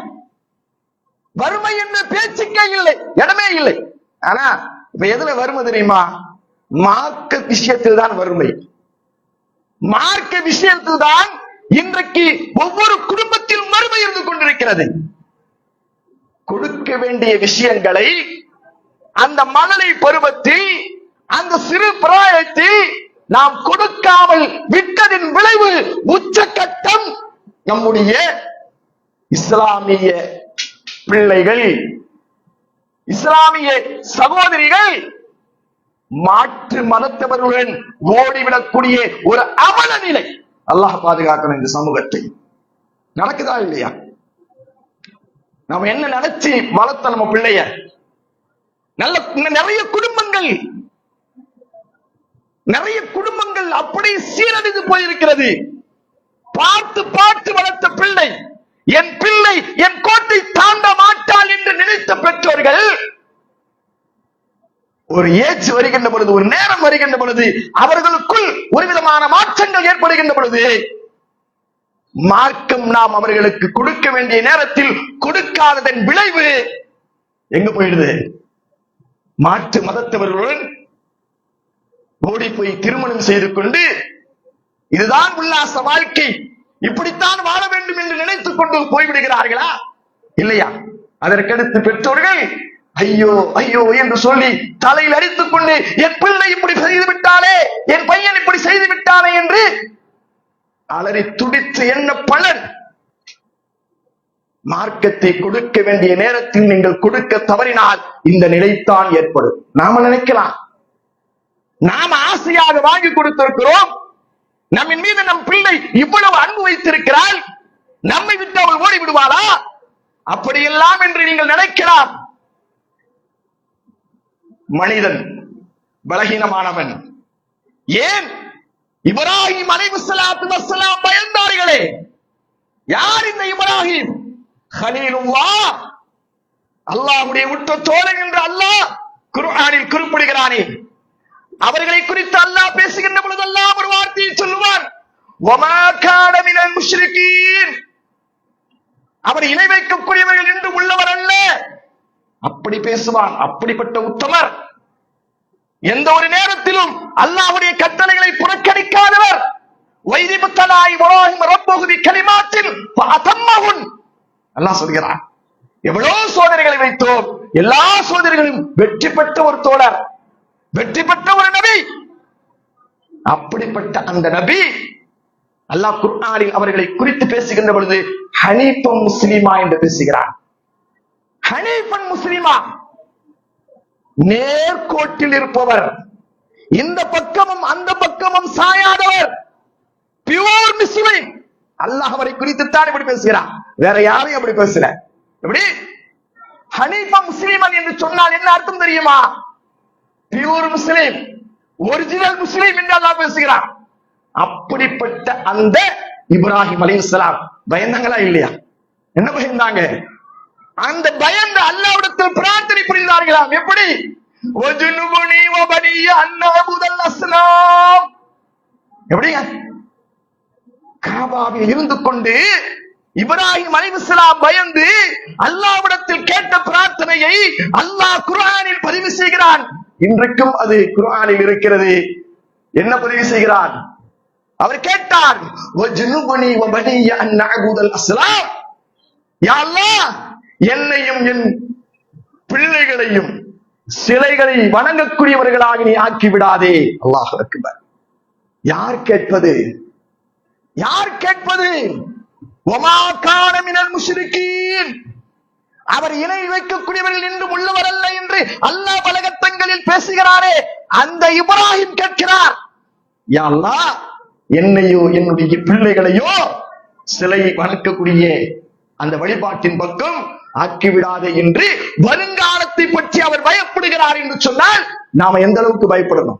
Speaker 2: வறுமை என்ற பேச்சுக்கே இல்லை, இடமே இல்லை. ஆனா இப்ப எதுல வறுமை தெரியுமா? மார்க்க விஷயத்தில் தான் வறுமை. மார்க்க விஷயத்தில் தான் இன்றைக்கு ஒவ்வொரு குடும்பத்திலும் வறுமை இருந்து கொண்டிருக்கிறது. கொடுக்க வேண்டிய விஷயங்களை அந்த மழலை பருவத்தில், அந்த சிறு பிராயத்தில் நாம் கொடுக்காமல் விட்டதின் விளைவு உச்சகட்டம் நம்முடைய இஸ்லாமிய பிள்ளைகள், இஸ்லாமிய சகோதரிகள் மாற்று மதத்தவர்களுடன் ஓடிவிடக்கூடிய ஒரு அவல நிலை. அல்லாஹ் பாதுகாக்கணும் இந்த சமூகத்தை. நடக்குதா இல்லையா? நாம என்ன நினைச்சு வளர்த்த நம்ம பிள்ளைய? நிறைய குடும்பங்கள் அப்படி சீரழிந்து போயிருக்கிறது. பார்த்து பார்த்து வளர்த்த பிள்ளை, என் பிள்ளை என் கோட்டை தாண்ட மாட்டாள் என்று நினைத்த பெற்றோர்கள் ஒரு ஏஜ் வருகின்ற பொழுது, ஒரு நேரம் வருகின்ற பொழுது, அவர்களுக்குள் ஒரு விதமான மாற்றங்கள் ஏற்படுகின்ற பொழுது மார்க்கம் நாம் அவர்களுக்கு கொடுக்க வேண்டிய நேரத்தில் கொடுக்காததன் விளைவு எங்க போயிடுது? மாற்று மதத்தவர்களுடன் ஓடி போய் திருமணம் செய்து கொண்டு இதுதான் உல்லாச வாழ்க்கை, இப்படித்தான் வாழ வேண்டும் என்று நினைத்துக் கொண்டு போய்விடுகிறார்களா இல்லையா? அதற்கடுத்து பெற்றோர்கள் ஐயோ ஐயோ என்று சொல்லி தலையில் அடித்துக் கொண்டு என் பிள்ளை இப்படி செய்து விட்டாலே, என் பையன் இப்படி செய்து விட்டானே என்று அலறி துடித்து என்ன பலன்? மார்க்கத்தை கொடுக்க வேண்டிய நேரத்தில் நீங்கள் கொடுக்க தவறினால் இந்த நிலைத்தான் ஏற்படும். நாம நினைக்கலாம், நாம் ஆசையாக வாங்கி கொடுத்திருக்கிறோம், நம்மின் மீது நம் பிள்ளை இவ்வளவு அன்பு வைத்திருக்கிறாள், நம்மை விட்டு அவள் ஓடி விடுவாளா? அப்படியெல்லாம் என்று நீங்கள் நினைக்கலாம். மனிதன் பலகீனமானவன். ஏன் இப்ராஹிம் அலைஹிஸ்ஸலாத்து வஸ்ஸலாம் பயந்தார்களே? யார் இந்த இப்ராஹிம்? கலீலுல்லாஹ், அல்லாஹ்வுடைய உற்ற தோழன் என்று அல்லாஹ் குர்ஆனில் குறிப்பிடுகிறானே. அவர்களை குறித்து அல்லாஹ் பேசுகின்ற பொழுது அல்லாஹ் ஒரு வார்த்தையை சொல்லுவான், வமா கான மினல் முஷ்ரிகீன், அவர் இணை வைக்கக்கூடியவர்கள் என்று உள்ளவர் அல்ல. அப்படி பேசுவான். அப்படிப்பட்ட உத்தமர், எந்த ஒரு நேரத்திலும் அல்லாஹ்வுடைய கட்டளைகளை புறக்கணிக்காதவர். வைரிபுத்தலா இப்ராஹிம் ரப்பஹு பிகலிமாத்தின் ஃபஅதம்மஹுன், அல்லாஹ் சொல்கிறான். எவ்வளவு சோதனைகளை வைத்தோம், எல்லா சோதனைகளும் வெற்றி பெற்ற ஒரு தோழர், வெற்றி பெற்ற ஒரு நபி. அப்படிப்பட்ட அந்த நபி அல்லாஹ் குர்ஆனில் அவர்களை குறித்து பேசுகின்ற பொழுது ஹனீஃபன் முஸ்லிமா என்று பேசுகிறார். ஹனீஃபன் முஸ்லிமா, நேர்கோட்டில் இருப்பவர், இந்த பக்கமும் அந்த பக்கமும் சாயாதவர், பியூர் முஸ்லிம். அல்லாஹ் அவரை குறித்து தான் இப்படி பேசுகிறார், வேற யாரையும் அப்படி பேசல. எப்படி? ஹனீஃபா முஸ்லிமன் என்று சொன்னால் என்ன அர்த்தம் தெரியுமா? பியூர் முஸ்லிம், ஒரிஜினல் முஸ்லிம் என்று அல்லாஹ் பேசுகிறார். அப்படிப்பட்ட அந்த இப்ராஹிம் அலைஹிஸ்ஸலாம் பயந்தாங்களா இல்லையா? என்ன பயந்தாங்க? அந்த பயந்து அல்லாஹ்விடத்தில் பிரார்த்தனை புரிந்தார்களாம். எப்படி? வஜுனுபுனி வபனிய அன்னஅபுதல் அஸ்னாம். எப்படிங்க? காபாவில் இருந்து கொண்டு இப்ராஹிம் அலைஹிஸ்ஸலாம் பயந்து அல்லாஹ்விடத்தில் கேட்ட பிரார்த்தனையை அல்லாஹ் குர்ஆனில் பதிவு செய்கிறான். இன்றைக்கும் அது குர்ஆனில் இருக்கிறது. என்ன பதிவு செய்கிறான்? அவர் கேட்டார், வஜுனுபுனி வபனிய அன்னஅபுதல் அஸ்னாம். யா அல்லாஹ், என்னையும் என் பிள்ளைகளையும் சிலைகளை வணங்கக்கூடியவர்களாக நீ ஆக்கி விடாதே. அல்லாஹ் அக்பர். யார் கேட்பது? யார் கேட்பது? வமா கான மினல் முஷ்ரிகீன். அவர் இணை வைக்கக்கூடியவர்கள் என்றும் உள்ளவர் அல்ல என்று அல்லாஹ் பலகட்டங்களில் பேசுகிறாரே, அந்த இப்ராஹிம் கேட்கிறார், யா அல்லாஹ், என்னையோ என்னுடைய பிள்ளைகளையோ சிலை வணங்கக்கூடிய அந்த வழிபாட்டின் பக்கம் ஆக்கிவிடாதே என்று வருங்காலத்தை பற்றி அவர் பயப்படுகிறார் என்று சொன்னால் நாம எந்த அளவுக்கு பயப்படணும்?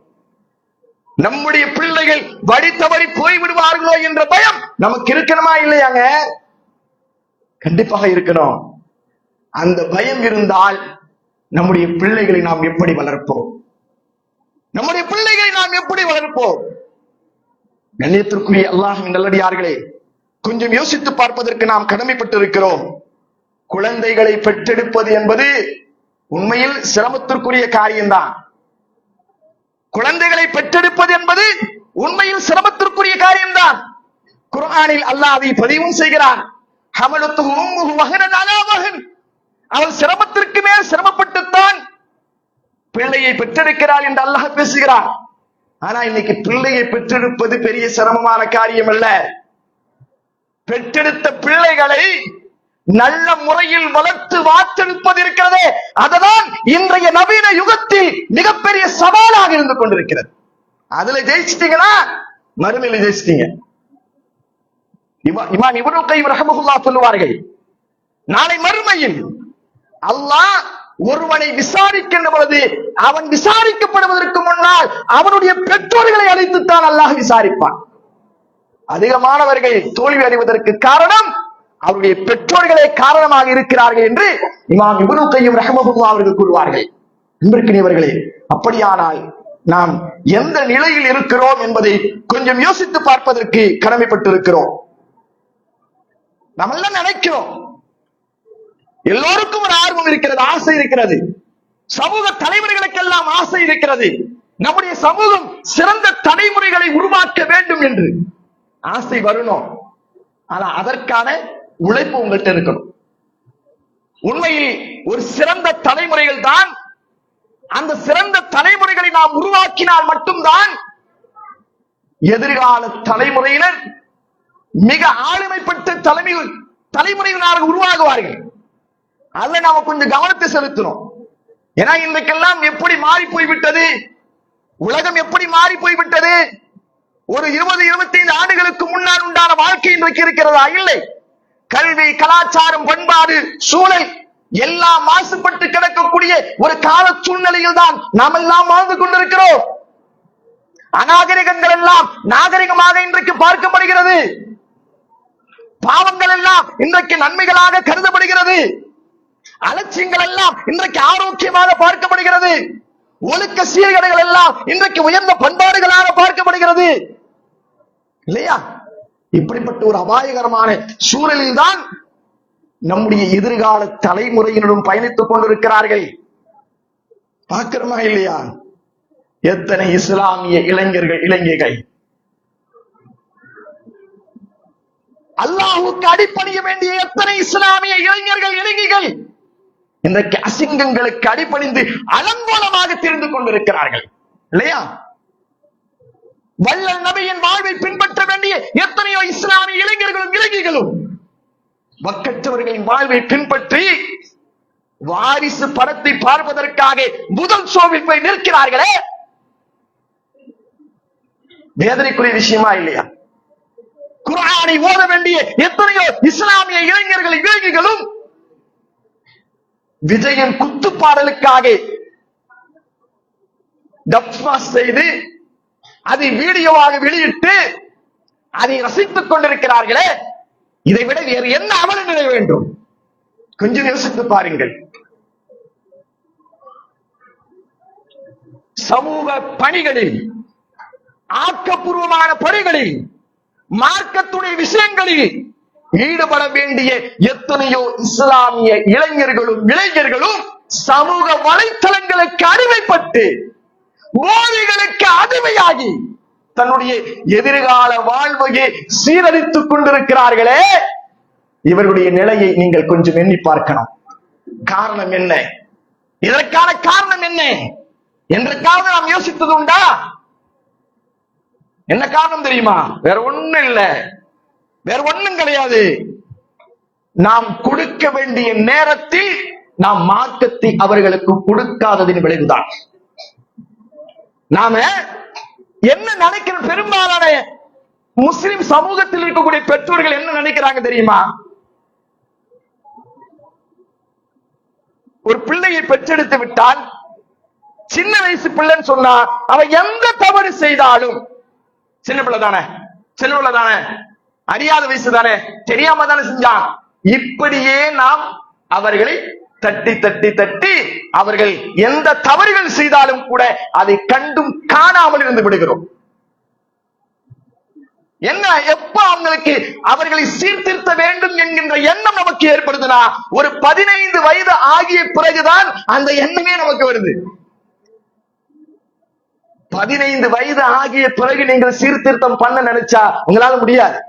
Speaker 2: நம்முடைய பிள்ளைகள் வழி தவறி போய்விடுவார்களோ என்ற பயம் நமக்கு இருக்கணுமா இல்லையாங்க? கண்டிப்பாக இருக்கணும். அந்த பயம் இருந்தால் நம்முடைய பிள்ளைகளை நாம் எப்படி வளர்ப்போம்? நம்முடைய பிள்ளைகளை நாம் எப்படி வளர்ப்போம்? கண்ணியத்திற்குரிய அல்லாஹ்வின் நல்லடியார்களே, கொஞ்சம் யோசித்து பார்ப்பதற்கு நாம் கடமைப்பட்டிருக்கிறோம். குழந்தைகளை பெற்றெடுப்பது என்பது உண்மையில் சிரமத்திற்குரிய காரியம்தான். குழந்தைகளை பெற்றெடுப்பது என்பது உண்மையில் சிரமத்திற்குரிய காரியம்தான். குர்ஆனில் அல்லாஹ் அதை பதிவும் செய்கிறான். ஹமலத்துஹு உம்முஹு வஹனன் அலா வஹன். அவள் சிரமத்திற்கு மேல் சிரமப்பட்டுத்தான் பிள்ளையை பெற்றெடுக்கிறாள் என்று அல்லாஹ் பேசுகிறான். ஆனா இன்னைக்கு பிள்ளையை பெற்றெடுப்பது பெரிய சிரமமான காரியம் அல்ல. பெற்றெடுத்த பிள்ளைகளை நல்ல முறையில் வளர்த்து வார்த்தெடுப்பது இருக்கிறதே, அதுதான் இன்றைய நவீன யுகத்தில் மிகப்பெரிய சவாலாக இருந்து கொண்டிருக்கிறது. அதுல ஜெயிச்சிட்டீங்கன்னா மறுமையில ஜெயிச்சிட்டீங்க. இமாம் இப்னு கைம் ரஹ்மத்துல்லாஹ் சொல்லுவார்கள், நாளை மறுமையில் அல்லாஹ் ஒருவனை விசாரிக்கின்ற பொழுது அவன் விசாரிக்கப்படுவதற்கு முன்னால் அவனுடைய பெற்றோர்களை அழைத்துத்தான் அல்லாஹ் விசாரிப்பான். அதிகமானவர்கள் தோல்வி அடைவதற்கு காரணம் அவருடைய பெற்றோர்களே காரணமாக இருக்கிறார்கள் என்று இமாம் இப்னு கைம் ரஹ்மத்துல்லாஹ் அவர்கள் கூறுவார்கள். அன்பிற்கினியவர்களே, அப்படியானால் நாம் எந்த நிலையில் இருக்கிறோம் என்பதை கொஞ்சம் யோசித்து பார்ப்பதற்கு கடமைப்பட்டிருக்கிறோம். நாம் எல்லாம் நினைக்கிறோம், எல்லோருக்கும் ஒரு ஆர்வம் இருக்கிறது, ஆசை இருக்கிறது. சமூக தலைவர்களுக்கெல்லாம் ஆசை இருக்கிறது, நம்முடைய சமூகம் சிறந்த தலைமுறைகளை உருவாக்க வேண்டும் என்று ஆசை வரணும். ஆனா அதற்கான உழைப்பு உங்கள்கிட்ட இருக்கணும். உண்மையில் ஒரு சிறந்த தலைமுறைகள் தான், அந்த சிறந்த தலைமுறைகளை நாம் உருவாக்கினால் மட்டும்தான் எதிர்கால தலைமுறையினர் மிக ஆளுமை பெற்ற தலைமுறையினராக உருவாகுவார்கள். அதுல நாம கொஞ்சம் கவனத்தை செலுத்தணும். ஏன்னா இன்றைக்கெல்லாம் எப்படி மாறி போய்விட்டது, உலகம் எப்படி மாறி போய்விட்டது. ஒரு 20-25 ஆண்டுகளுக்கு முன்னால் உண்டான வாழ்க்கை இன்றைக்கு இருக்கிறதா? இல்லை. கல்வி, கலாச்சாரம், பண்பாடு, சூழல் எல்லாம் மாசுபட்டு கிடக்கக்கூடிய ஒரு கால சூழ்நிலையில் தான் நாம் எல்லாம் வாழ்ந்து கொண்டிருக்கிறோம். அநாகரிகங்கள் எல்லாம் நாகரிகமாக இன்றைக்கு பார்க்கப்படுகிறது. பாவங்கள் எல்லாம் இன்றைக்கு நன்மைகளாக கருதப்படுகிறது. அலட்சியங்கள் எல்லாம் இன்றைக்கு ஆரோக்கியமாக பார்க்கப்படுகிறது. ஒழுக்க சீர்கேடுகள் எல்லாம் இன்றைக்கு உயர்ந்த பண்பாடுகளாக பார்க்கப்படுகிறது, இல்லையா? இப்படிப்பட்ட ஒரு அபாயகரமான சூழலில் தான் நம்முடைய எதிர்கால தலைமுறையினரும் பயணித்துக் கொண்டிருக்கிறார்கள். பார்க்கிறோமா இல்லையா? எத்தனை இஸ்லாமிய இளைஞர்கள் அல்லாஹ்வுக்கு அடிபணிய வேண்டிய எத்தனை இஸ்லாமிய இளைஞர்கள் இன்றைக்கு அசிங்கங்களுக்கு அடிபணிந்து அலங்கோலமாக தெரிந்து கொண்டிருக்கிறார்கள், இல்லையா? வள்ளல் நபியின் வாழ்வை பின்பற்ற வேண்டிய எத்தனையோ இஸ்லாமிய இளைஞர்களும் வக்கற்றவர்களின் வாழ்வை பின்பற்றி வாரிசு படத்தை பார்ப்பதற்காக முதல் ஷோவில் போய் நிற்கிறார்களே, வேதனைக்குரிய விஷயமா இல்லையா? குர்ஆனை ஓத வேண்டிய எத்தனையோ இஸ்லாமிய இளைஞர்களும் விஜயின் குத்து பாடலுக்காக டப்மா செய்து அதை வீடியோவாக வெளியிட்டு அதை ரசித்துக் கொண்டிருக்கிறார்களே, இதை விட வேறு என்ன அவல நிலை வேண்டும்? கொஞ்சம் யோசித்து பாருங்கள். சமூக பணிகளில், ஆக்கப்பூர்வமான பணிகளில், மார்க்கத்துடைய விஷயங்களில் ஈடுபட வேண்டிய எத்தனையோ இஸ்லாமிய இளைஞர்களும் சமூக வலைத்தளங்களுக்கு அடிமைப்பட்டு போதைகளுக்கு அடிமையாகி தன்னுடைய எதிர்கால வாழ்வையை சீரழித்துக் கொண்டிருக்கிறார்களே, இவர்களுடைய நிலையை நீங்கள் கொஞ்சம் எண்ணி பார்க்கணும். காரணம் என்ன? இதற்கான காரணம் என்ன என்றக்காவது நாம் யோசித்தது உண்டா? என்ன காரணம் தெரியுமா? வேற ஒண்ணும் இல்ல, வேற ஒண்ணும் கிடையாது. நாம் கொடுக்க வேண்டிய நேரத்தில் நாம் மார்க்கத்தை அவர்களுக்கு கொடுக்காததின் விளைவுதான். நாம என்ன நினைக்கிற, பெரும்பாலான முஸ்லிம் சமூகத்தில் இருக்கக்கூடிய பெற்றோர்கள் என்ன நினைக்கிறாங்க தெரியுமா? ஒரு பிள்ளையை பெற்றெடுத்து விட்டால், சின்ன வயசு பிள்ளைன்னு சொன்னா அவன் எந்த தவறு செய்தாலும், சின்ன பிள்ளை தானே, சின்ன பிள்ளை தானே, அறியாத வயசு தானே, தெரியாம தானே செஞ்சான், இப்படியே நாம் அவர்களை தட்டி தட்டி தட்டி அவர்கள் எந்த தவறுகள் செய்தாலும் கூட அதை கண்டும் காணாமல் இருந்து விடுகிறோம். என்ன, எப்ப அவங்களுக்கு அவர்களை சீர்திருத்த வேண்டும் என்கின்ற எண்ணம் நமக்கு ஏற்படுதுன்னா, ஒரு 15 வயது ஆகிய பிறகுதான் அந்த எண்ணமே நமக்கு வருது. 15 வயது ஆகிய பிறகு நீங்கள் சீர்திருத்தம் பண்ண நினைச்சா உங்களால முடியாது.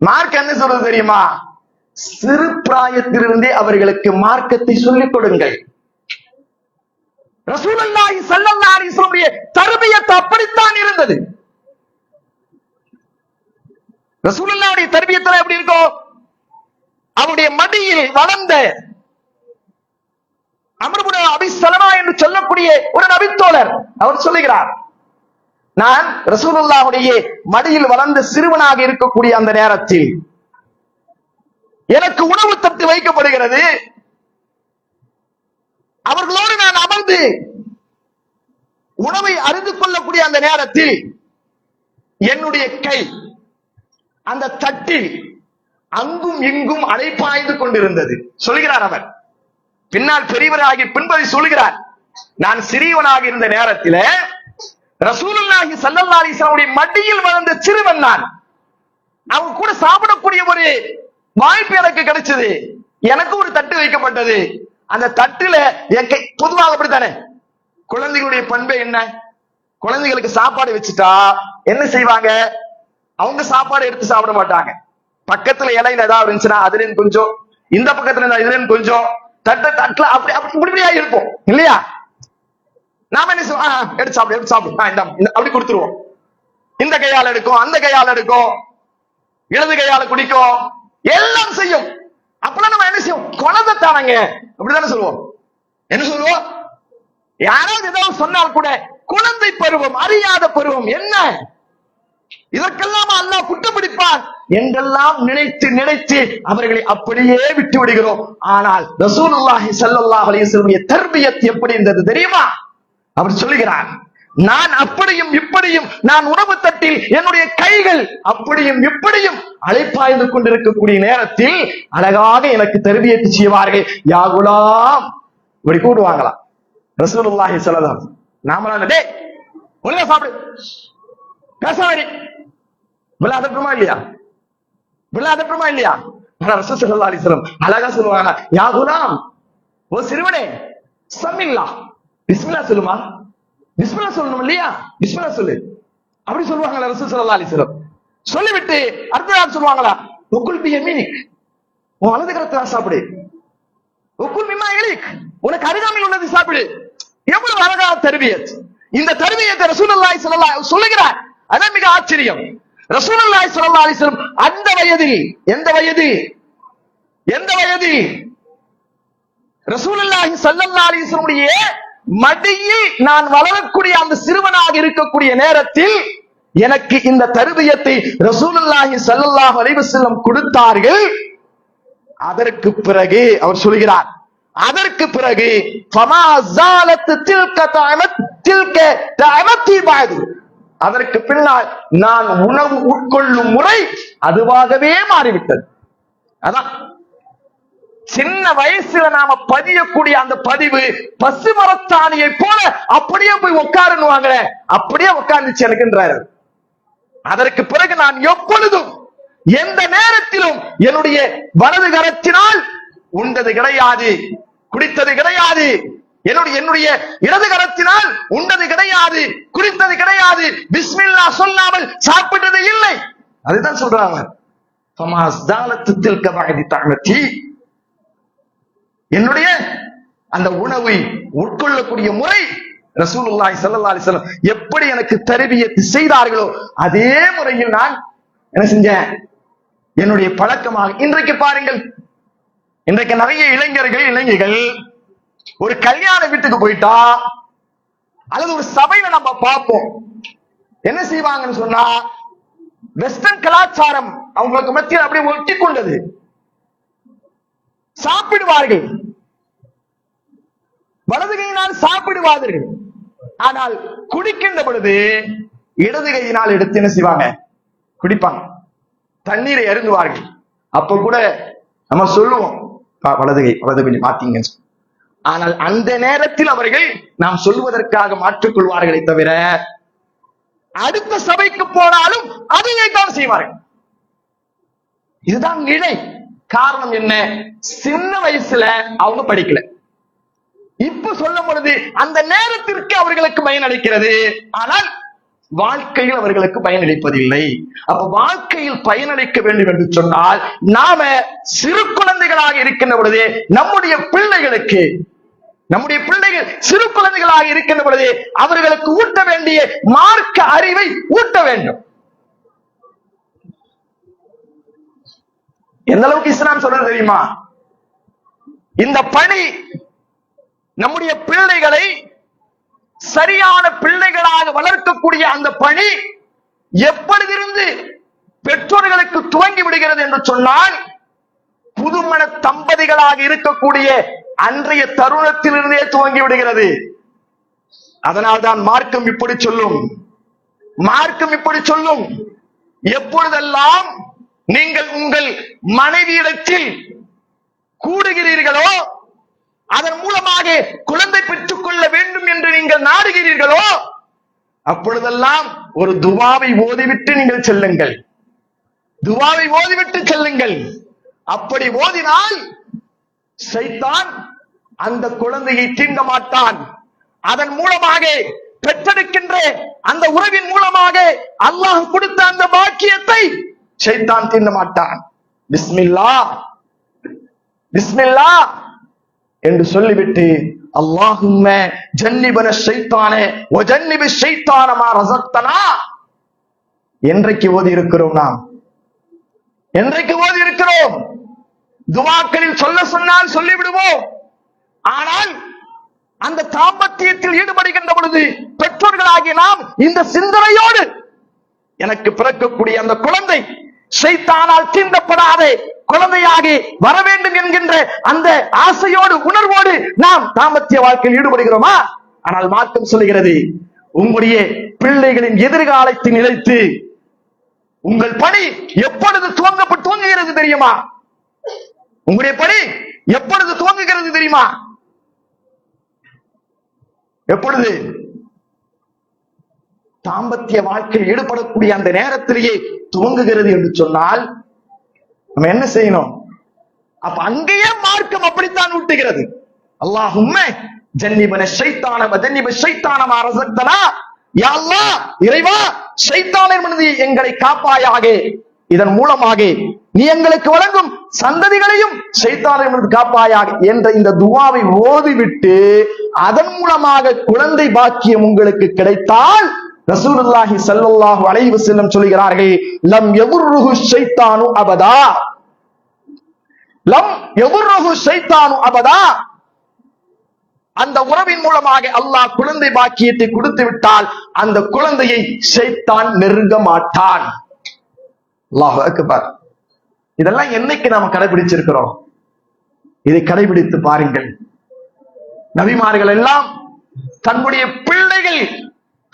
Speaker 2: மார்க் என்ன சொல்றது தெரியுமா? சிறு பிராயத்திலிருந்தே அவர்களுக்கு மார்க்கத்தை சொல்லிக் கொடுங்கள். ரசூலுல்லாஹி ஸல்லல்லாஹு அலைஹி வஸல்லம் தர்பியத் அப்படித்தான் இருந்தது. ரசூலுல்லாஹ்வுடைய தர்பியத்துல எப்படி இருக்கும்? அவருடைய மடியில் வளர்ந்த அம்ர் இப்னு அபீ ஸலமா என்று சொல்லக்கூடிய ஒரு நபித்தோழர் அவர் சொல்லுகிறார், நான் ரசூலுல்லாஹ்வுடைய மடியில் வளர்ந்த சிறுவனாக இருக்கக்கூடிய அந்த நேரத்தில் எனக்கு உணவு தட்டு வைக்கப்படுகிறது. அவர்களோடு நான் அமர்ந்து உணவை அறிந்து கொள்ளக்கூடிய அந்த நேரத்தில் என்னுடைய கை அந்த தட்டில் அங்கும் இங்கும் அலைப்பாய்ந்து கொண்டிருந்தது. சொல்கிறார் அவர், பின்னால் பெரியவராகி பின்பதை சொல்கிறார், நான் சிறியவனாக இருந்த நேரத்தில் ரசூலுல்லாஹி ஸல்லல்லாஹு அலைஹி வஸல்லம் மடியில் வளர்ந்த சிறுவன் நான். அவங்க கூட சாப்பிடக்கூடிய ஒரு வாய்ப்பு எனக்கு கிடைச்சது. எனக்கு ஒரு தட்டு வைக்கப்பட்டது. அந்த தட்டுல என் கை, பொதுவாக அப்படித்தானே குழந்தைகளுடைய பண்பு என்ன? குழந்தைகளுக்கு சாப்பாடு வச்சுட்டா என்ன செய்வாங்க? அவங்க சாப்பாடு எடுத்து சாப்பிட மாட்டாங்க. பக்கத்துல இலையில ஏதாவது இருந்துச்சுன்னா அதுல இருந்து கொஞ்சம், இந்த பக்கத்துல இருந்தா இதுல இருந்து கொஞ்சம், தட்டுல அப்படி இப்படியா இருப்போம் இல்லையா? நாம என்ன செய்வோம்? எடுத்து சாப்பிடு, எடுத்து சாப்பிடு, அப்படி கொடுத்துருவோம். இந்த கையால எடுக்கும், அந்த கையால எடுக்கும், இடது கையால குடிக்கும், எல்லாம் செய்யும். அப்பெல்லாம் நம்ம என்ன செய்வோம்? குழந்தை தானங்க அப்படித்தானே சொல்லுவோம். என்ன சொல்லுவோம்? யாராவது ஏதாவது சொன்னால் கூட குழந்தை பருவம், அறியாத பருவம், என்ன இதற்கெல்லாம் அல்லாஹ் குற்றப்பிடிப்பான் என்றெல்லாம் நினைத்து நினைத்து அவர்களை அப்படியே விட்டு விடுகிறோம். ஆனால் ரசூலுல்லாஹி ஸல்லல்லாஹு அலைஹி வஸல்லம் தர்பியத் எப்படி இருந்தது தெரியுமா? அவர் சொல்லுகிறார், நான் அப்படியும் இப்படியும், நான் உணவு தட்டில் என்னுடைய கைகள் அப்படியும் இப்படியும் அலைப்பாய்ந்து கொண்டிருக்கக்கூடிய நேரத்தில் அழகாக எனக்கு தர்பியத் செய்வார்கள். யா குலாம் இப்படி கூடுவாங்களாம் ரசூலுல்லாஹி ஸல்லல்லாஹு அலைஹி வஸல்லம். நாமளா டேய் ஒழுங்கா சாப்பிடு, பேசாதடி, விளையாடட்டுமா இல்லையா? விளையாடட்டுமா இல்லையா? ரசூல் ஸல்லல்லாஹு அலைஹி வஸல்லம் அழகா சொல்லுவாங்க, யா குலாம், ஓ சிறுவனே, சம்மில்லா, பிஸ்மில்லா சொல்லுமா, பிஸ்மில்லா சொல்லணும் இல்லையா, பிஸ்மில்லா சொல்லு, அப்படி சொல்லுவாங்களா ரசூல் ஸல்லல்லாஹு அலைஹி வஸல்லம். சொல்லிவிட்டு அடுத்ததாக சொல்லுவாங்களா, உக்குல் பியமீனிக், உன் வலது கரத்தால் சாப்பிடு, உக்குல் மிம்மா யலீக், உனக்கு அருகாமையில் உள்ளது சாப்பிடு. எவ்வளவு அழகான தர்பியத்! இந்த தர்பியத்தை ரசூலுல்லாஹி ஸல்லல்லாஹு அலைஹி வஸல்லம் சொல்லுகிறார். அதான் மிக ஆச்சரியம். ரசூலுல்லாஹி ஸல்லல்லாஹு அலைஹி வஸல்லம் அந்த வயதில், எந்த வயதில் ரசூலுல்லாஹி ஸல்லல்லாஹு அலைஹி வஸல்லம் மடியில் நான் வளரக்கூடிய அந்த சிறுவனாக இருக்கக்கூடிய நேரத்தில் எனக்கு இந்த தர்பியத்தை ரசூலுல்லாஹி ஸல்லல்லாஹு அலைஹி வஸல்லம் கொடுத்தார்கள். அதற்கு பிறகு அவர் சொல்கிறார், அதற்கு பிறகு ஃபமா ஸாலத் தில்க தஅமத்தி பஅது, அதற்கு பின்னால் நான் உணவு உட்கொள்ளும் முறை அதுவாகவே மாறிவிட்டது. அதான் சின்ன வயசுல நாம பதியக்கூடிய அந்த பதிவு பசுமரத்தாணியை போல அப்படியே போய் உட்காருவாங்க, அப்படியே உட்கார்ந்துச்சு எனக்குன்றாரு. அதற்கு பிறகு நான் எப்பொழுதும் எந்த நேரத்திலும் என்னுடைய வலது கரத்தினால் உண்டது கிடையாது, குடித்தது கிடையாது, என்னுடைய இடது கரத்தினால் உண்டது கிடையாது, குடித்தது கிடையாது, பிஸ்மில்லா சொல்லாமல் சாப்பிட்டது இல்லை. அதுதான் சொல்றாங்க, என்னுடைய அந்த உணவை உட்கொள்ளக்கூடிய முறை ரசூலுல்லாஹி ஸல்லல்லாஹு அலைஹி வஸல்லம் எப்படி எனக்கு தர்பியத் செய்தார்களோ அதே முறையில் நான் என்ன செஞ்சேன், என்னுடைய பழக்கமாக. இன்றைக்கு பாருங்கள், இன்றைக்கு நிறைய இளைஞர்கள் ஒரு கல்யாண வீட்டுக்கு போயிட்டா அல்லது ஒரு சபையில நம்ம பார்ப்போம், என்ன செய்வாங்கன்னு சொன்னா வெஸ்டர்ன் கலாச்சாரம் அவங்களுக்கு மத்தியில் அப்படியே ஒட்டி கொண்டது. சாப்பிடுவார்கள், வலது கையினால் சாப்பிடுவார்கள், ஆனால் குடிக்கின்ற பொழுது இடது கையினால் எடுத்து என்ன செய்வாங்க, குடிப்பாங்க, தண்ணீரை அருந்துவார்கள். அப்ப கூட நம்ம சொல்லுவோம் வலது கை மாத்தீங்க. ஆனால் அந்த நேரத்தில் அவர்கள் நாம் சொல்வதற்காக மாற்றிக்கொள்வார்களே தவிர அடுத்த சபைக்கு போனாலும் அதையே தான் செய்வார்கள். இதுதான் நிலை. காரணம் என்ன? சின்ன வயசுல அவங்க படிக்கல. இப்ப சொல்லும் பொழுது அந்த நேரத்திற்கு அவர்களுக்கு பயனளிக்கிறது, ஆனால் வாழ்க்கையில் அவர்களுக்கு பயனளிப்பதில்லை. அப்ப வாழ்க்கையில் பயனளிக்க வேண்டும் என்று சொன்னால் நாம சிறு குழந்தைகளாக இருக்கின்ற பொழுது நம்முடைய பிள்ளைகள் சிறு குழந்தைகளாக இருக்கின்ற பொழுது அவர்களுக்கு ஊட்ட வேண்டிய மார்க்க அறிவை ஊட்ட வேண்டும். எந்த அளவுக்கு இஸ்லாம் சொல்றது தெரியுமா? இந்த பணி நம்முடைய பிள்ளைகளை சரியான பிள்ளைகளாக வளர்க்கக்கூடிய அந்த பணி எப்பொழுதிருந்து பெற்றோர்களுக்கு துவங்கி விடுகிறது என்று சொன்னால் புதுமண தம்பதிகளாக இருக்கக்கூடிய அன்றைய தருணத்திலிருந்தே துவங்கி விடுகிறது. அதனால்தான் மார்க்கம் இப்படி சொல்லும், எப்பொழுதெல்லாம் நீங்கள் உங்கள் மனைவியிடத்தில் கூடுகிறீர்களோ, அதன் மூலமாக குழந்தை பெற்றுக் கொள்ள வேண்டும் என்று நீங்கள் நாடுகிறீர்களோ, அப்பொழுதெல்லாம் ஒரு துவாவை ஓதிவிட்டு நீங்கள் செல்லுங்கள். அப்படி ஓதினால் சைத்தான் அந்த குழந்தையை தீண்ட மாட்டான். அதன் மூலமாக பெற்றெடுக்கின்ற அந்த உறவின் மூலமாக அல்லாஹ் கொடுத்த அந்த பாக்கியத்தை சைத்தான் தீண்ட மாட்டான். பிஸ்மில்லாஹ் என்று சொல்லிவிட்டு அல்லாஹும்ம ஜன்னிபன ஷைத்தானே வ ஜன்னிபி ஷைத்தான மா ரஸக்தனா என்றைக்கு ஓதி இருக்கிறோம்? நாம் என்றைக்கு ஓதி இருக்கிறோம்? துஆக்களில் சொல்ல சொன்னால் சொல்லிவிடுவோம். ஆனால் அந்த தாம்பத்தியத்தில் ஈடுபடுகின்ற பொழுது பெற்றோர்களாகிய நாம் இந்த சிந்தனையோடு எனக்கு பிறக்கக்கூடிய அந்த குழந்தை ஷைத்தானால் தீண்டப்படாத குழந்தையாக வர வேண்டும் என்கின்ற அந்த ஆசையோடு உணர்வோடு நாம் தாம்பத்திய வாழ்க்கையில் ஈடுபடுகிறோமா? ஆனால் மார்க்கம் சொல்லுகிறது, உங்களுடைய பிள்ளைகளின் எதிர்காலத்தை நிலைத்து உங்கள் பணி எப்பொழுது துவங்குகிறது தெரியுமா? உங்களுடைய பணி எப்பொழுது துவங்குகிறது தெரியுமா? எப்பொழுது? தாம்பத்திய வாழ்க்கையில் ஈடுபடக்கூடிய அந்த நேரத்திலேயே துவங்குகிறது என்று சொன்னால் நம்ம என்ன செய்யணும்? அப்ப அங்கேயே மார்க்கம் அப்படித்தான் ஊட்டுகிறது. அல்லாஹும்ம ஜன்னிபன ஷைத்தான வ ஜன்னிப ஷைத்தான மா ரஸக்தனா, யா அல்லாஹ், இறைவா, ஷைத்தானிடமிருந்து எங்களை காப்பாயாக. இதன் மூலமாக நீ எங்களுக்கு வழங்கும் சந்ததிகளையும் ஷைத்தானிடமிருந்து காப்பாயாக என்ற இந்த துஆவை ஓதிவிட்டு அதன் மூலமாக குழந்தை பாக்கியம் உங்களுக்கு கிடைத்தால் ரசூலுல்லாஹி ஸல்லல்லாஹு அலைஹி வஸல்லம் சொல்கிறார்கள், லம் யதுர்ருஹு ஷைத்தானு அபதா, லம் யதுர்ருஹு ஷைத்தானு அபதா. அந்த உறவின் மூலமாக அல்லாஹ் குழந்தை பாக்கியத்தை கொடுத்து விட்டால் அந்த குழந்தையை ஷைத்தான் நெருங்க மாட்டான். அல்லாஹு அக்பர். இதெல்லாம் என்னைக்கு நாம கடைபிடிச்சிருக்கிறோம்? இதை கடைபிடித்து பாருங்கள். நபிமார்கள் எல்லாம் தன்னுடைய பிள்ளைகள்,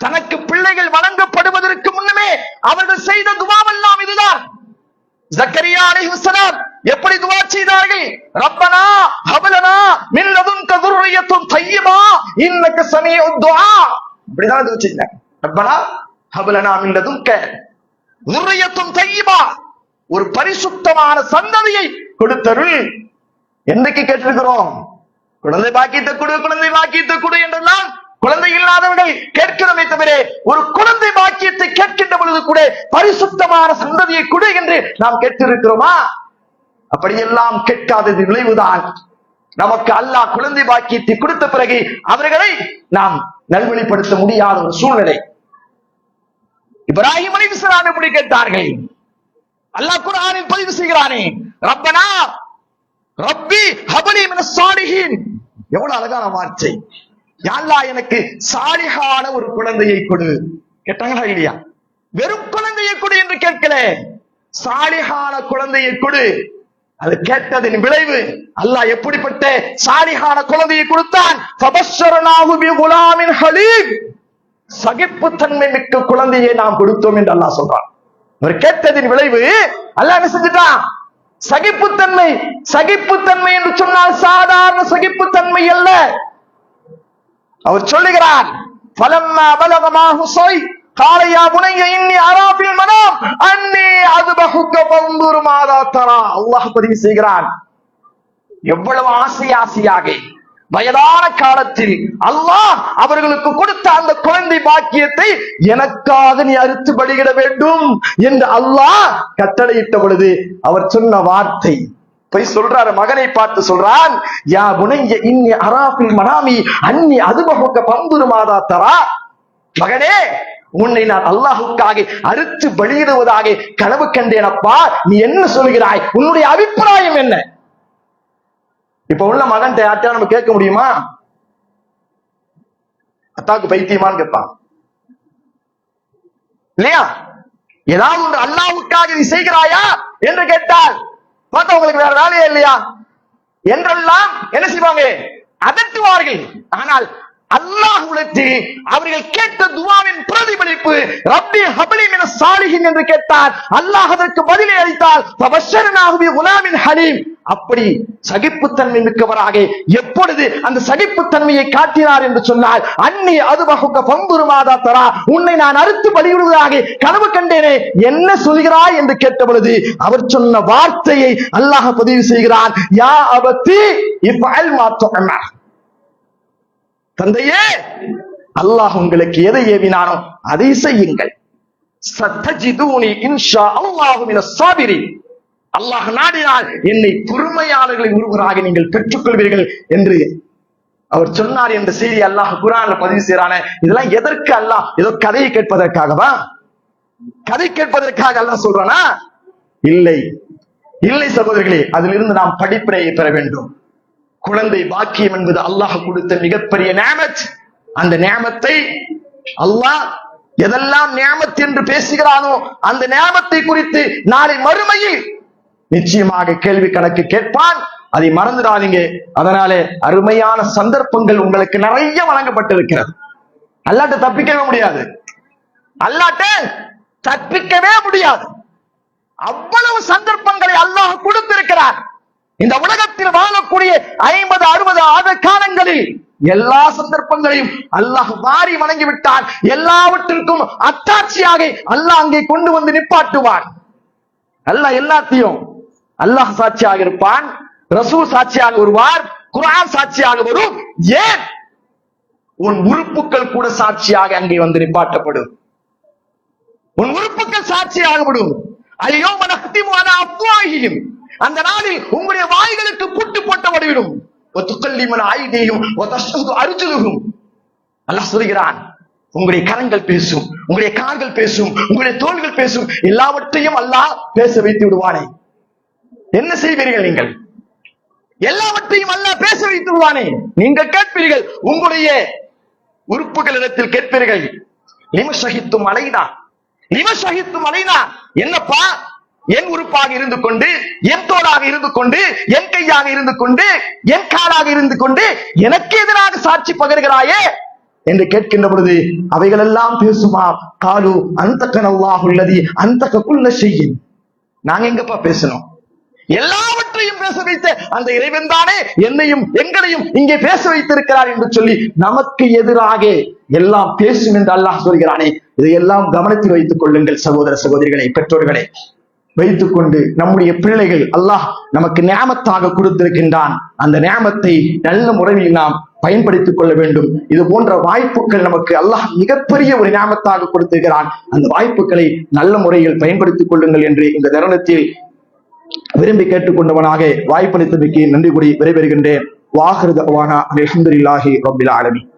Speaker 2: தனக்கு பிள்ளைகள் வழங்கப்படுவதற்கு முன்னமே அவர்கள் செய்த துஆவெல்லாம் இதுதான். ஜக்கரியா அலைஹிஸ்ஸலாம் எப்படி துஆ செய்தார்கள்? ரப்பனா ஹப்லனா மின் லதுன்க ذُرِّيَّةً طَيِّبَةً இன்னக ஸமீஉத் துஆ. இப்படிதான் துஆ செய்தாங்க. ரப்பனா ஹப்லனா மின் லதுன்க ذُرِّيَّةً طَيِّبَةً, ஒரு பரிசுத்தமான சந்ததியை கொடுத்தருள். என்னைக்கு கேட்டிருக்கிறோம்? குழந்தை பாக்கியத்தை கொடு என்றெல்லாம் குழந்தை இல்லாதவர்கள் கேட்கிறோமே தவிர ஒரு குழந்தை பாக்கியத்தை கேட்கின்ற பொழுது கூட பரிசுத்தமான சந்ததியை கொடு என்று நாம் கேட்டிருக்கிறோமா? அப்படியெல்லாம் கேட்காதது விளைவுதான் நமக்கு அல்லாஹ் குழந்தை பாக்கியத்தை கொடுத்த பிறகு அவர்களை நாம் நல்வழிப்படுத்த முடியாத ஒரு சூழ்நிலை. இப்ராஹிம் அலைஹிஸ்ஸலாம் எப்படி கேட்டார்கள்? அல்லாஹ் குர்ஆனில் பதிவு செய்கிறானே, ரப்பனா ரப்பி ஹப்லி மினஸ் ஸாலிஹீன். எவ்வளவு அழகான வார்த்தை. யா அல்லாஹ் எனக்கு சாலிஹான ஒரு குழந்தையை கொடு. கேட்டாங்களா இல்லையா? வெறும் குழந்தையை கொடு என்று கேட்கல, சாலிஹான குழந்தையை கொடு. அது கேட்டதின் விளைவு அல்லாஹ் எப்படிப்பட்ட சாலிஹான குழந்தையை கொடுத்தான்? ஃபபஷ்ஷர்னாஹு பிகுலாமின் ஹலீம். சகிப்புத்தன்மை மிக்க குழந்தையை நாம் கொடுத்தோம் என்று அல்லாஹ் சொல்றான். அவர் கேட்டதின் விளைவு அல்லாஹ் என்ன செஞ்சிட்டான்? சகிப்புத்தன்மை. சகிப்புத்தன்மை என்று சொன்னால் சாதாரண சகிப்புத்தன்மை அல்ல. அவர் சொல்லுகிறார், ஃபலம்மா பலக மாஹு ஸய் قال يا بني اني ارى في المنام اني اذبحك فانظر ماذا ترى. அல்லாஹ் பதிவு செய்கிறான், எவ்வளவு ஆசையாக வயதான காலத்தில் அல்லாஹ் அவர்களுக்கு கொடுத்த அந்த குழந்தை பாக்கியத்தை எனக்காக நீ அறுத்து பலியிட வேண்டும் என்று அல்லாஹ் கட்டளையிட்ட பொழுது அவர் சொன்ன வார்த்தை போய் சொல்றாரு, மகனை பார்த்து சொல்றான், யா புனைய இன்னி அராஃபில் மனாமி அன்னி அதுபஹுக்க பந்துரு மாதா தரா. மகனே, உன்னை நான் அல்லாஹுக்காக அறுத்து பலியிடுவதாக கனவு கண்டேனப்பா, நீ என்ன சொல்கிறாய்? உன்னுடைய அபிப்பிராயம் என்ன? இப்ப உள்ள மகன் யார்ட்டா நம்ம கேட்க முடியுமா? அத்தாக்கு பைத்தியமான்னு கேட்பான் இல்லையா? ஏதாவது ஒன்று அல்லாஹ்வுக்காக நீ செய்கிறாயா என்று கேட்டால் பார்த்தா உங்களுக்கு வேற வேலையே இல்லையா என்றெல்லாம் என்ன செய்வாங்க? அதட்டுவார்கள். ஆனால் அல்லாஹ்விடத்தில் அவர்கள் கேட்ட துஆவின் பிரதிபலிப்பு ரப்பி ஹப்லி மினஸ் ஸாலிஹீன் என்று கேட்டார். அல்லாஹ் அதற்கு பதிலை அளித்தால் ஃபபஷ்ஷர்னாஹு பிகுலாமின் ஹலீம். அப்படி சகிப்புத்தன்மை மிக்கவராக எப்பொழுது அந்த சகிப்புத்தன்மையை காட்டினார் என்று சொன்னால், அன்னி அதுபஹுக்க ஃபந்துரு மாதா தரா, உன்னை நான் அறுத்து பலியிடுவதாக கனவு கண்டேனே, என்ன சொல்கிறாய் என்று கேட்ட பொழுது அவர் சொன்ன வார்த்தையை அல்லாஹ் பதிவு செய்கிறான், யா அபதி இஃஅல் மா துஅமர். தந்தையே, அல்லாஹ் உங்களுக்கு எதை ஏவினானோ அதை செய்யுங்கள். சத்தஜிதூனி இன்ஷா அல்லாஹு மினஸ் ஸாபிரீன். அல்லாஹ் நாடினால் என்னை பொறுமையாளர்களின் ஒருவராக நீங்கள் பெற்றுக்கொள்வீர்கள் என்று அவர் சொன்னார் என்ற செய்தி அல்லாஹ் குர்ஆன்ல பதிவு செய்றானே. இதெல்லாம் எதற்கு? அல்லாஹ் ஏதோ கதையை கேட்பதற்காகவா? கதை கேட்பதற்காக அல்லாஹ் சொல்றானா? இல்லை இல்லை சகோதரர்களே, அதிலிருந்து நாம் படிப்பினையை பெற வேண்டும். குழந்தை பாக்கியம் என்பது அல்லாஹ் கொடுத்த மிகப்பெரிய நிஅமத். அந்த நிஅமத்தை அல்லாஹ் எதெல்லாம் நிஅமத் என்று பேசுகிறானோ அந்த நிஅமத்தை குறித்து நாளை மறுமையில் நிச்சயமாக கேள்வி கணக்கு கேட்பான். அதை மறந்துடாதீங்க. அதனாலே அருமையான சந்தர்ப்பங்கள் உங்களுக்கு நிறைய வழங்கப்பட்டிருக்கிறது. அல்லாஹ்ட்ட தப்பிக்கவே முடியாது. அல்லாஹ்ட்ட தப்பிக்கவே முடியாது. அவ்வளவு சந்தர்ப்பங்களை அல்லாஹ் கொடுத்திருக்கிறார். இந்த உலகத்தில் வாழக்கூடிய 50-60 ஆண்டு காலங்களில் எல்லா சந்தர்ப்பங்களையும் அல்லாஹ் வாரி வணங்கி விட்டான். எல்லாவற்றிற்கும் அத்தாட்சியாக அல்லாஹ் அங்கே கொண்டு வந்து நிப்பாட்டுவான். அல்லாஹ் எல்லாத்தையும் அல்லாஹ் சாட்சியாக இருப்பான், ரசூல் சாட்சியாக வருவார், குர்ஆன் சாட்சியாக வரும். ஏன்? உன் உறுப்புகள் கூட சாட்சியாக அங்கே வந்து நிப்பாட்டப்படும். உன் உறுப்புகள் சாட்சியாக விடும். அல்யௌம நஹ்திமு அலா அஃப்வாஹிஹிம். அந்த நாளில் உங்களுடைய வாய்களுக்கு பூட்டு போட்டப்படும். வதுகல்லிமுன ஐதீஹிம் வதஷ்ஹது அர்ஜுலுஹும். அல்லாஹ் சொல்கிறான், உங்களுடைய கரங்கள் பேசும், உங்களுடைய கால்கள் பேசும், உங்களுடைய தோள்கள் பேசும். எல்லாவற்றையும் அல்லாஹ் பேச வைத்து விடுவானே. என்ன செய்வீர்கள் நீங்கள்? எல்லாவற்றையும் அல்லாஹ் பேச வைத்து விடுவானே. நீங்கள் கேட்பீர்கள், உங்களுடைய உறுப்புகளிடத்தில் கேட்பீர்கள், லிம ஷஹித்தும் அலைனா, லிம ஷஹித்தும் அலைனா. என்னப்பா, என் உறுப்பாக இருந்து கொண்டு, என் தோளாக இருந்து கொண்டு, என் கையாக இருந்து கொண்டு, என் காலாக இருந்து கொண்டு எனக்கு எதிராக சாட்சி பகர்கிறாயே என்று கேட்கின்ற பொழுது அவைகள் எல்லாம் பேசுமா? காலு அன்தகனல்லாஹு அல்லதி அன்தக குல்ல ஷைஇன். நாங்க எங்கப்பா பேசணும்? எல்லாவற்றையும் பேச வைத்த அந்த இறைவன் தானே என்னையும் எங்களையும் இங்கே பேச வைத்திருக்கிறார் என்று சொல்லி நமக்கு எதிராக எல்லாம் பேசும் என்று அல்லாஹ் சொல்கிறானே. இதையெல்லாம் கவனத்தில் வைத்துக் கொள்ளுங்கள் சகோதர சகோதரிகளை, பெற்றோர்களை. வைத்துக் கொண்டு நம்முடைய பிள்ளைகள் அல்லாஹ் நமக்கு நியாமத்தாக கொடுத்திருக்கின்றான். அந்த நியாமத்தை நல்ல முறையில் நாம் பயன்படுத்திக் கொள்ள வேண்டும். இது போன்ற வாய்ப்புகள் நமக்கு அல்லாஹ் மிகப்பெரிய ஒரு நியாமத்தாக கொடுத்திருக்கிறான். அந்த வாய்ப்புகளை நல்ல முறையில் பயன்படுத்திக் கொள்ளுங்கள் என்று இந்த தருணத்தில் விரும்பி கேட்டுக்கொண்டவனாக வாய்ப்பளித்தமைக்கு நன்றி கூறி விடைபெறுகின்றேன். வாஹிரு தஅவானா அல்ஹம்துலில்லாஹி ரப்பில் ஆலமீன்.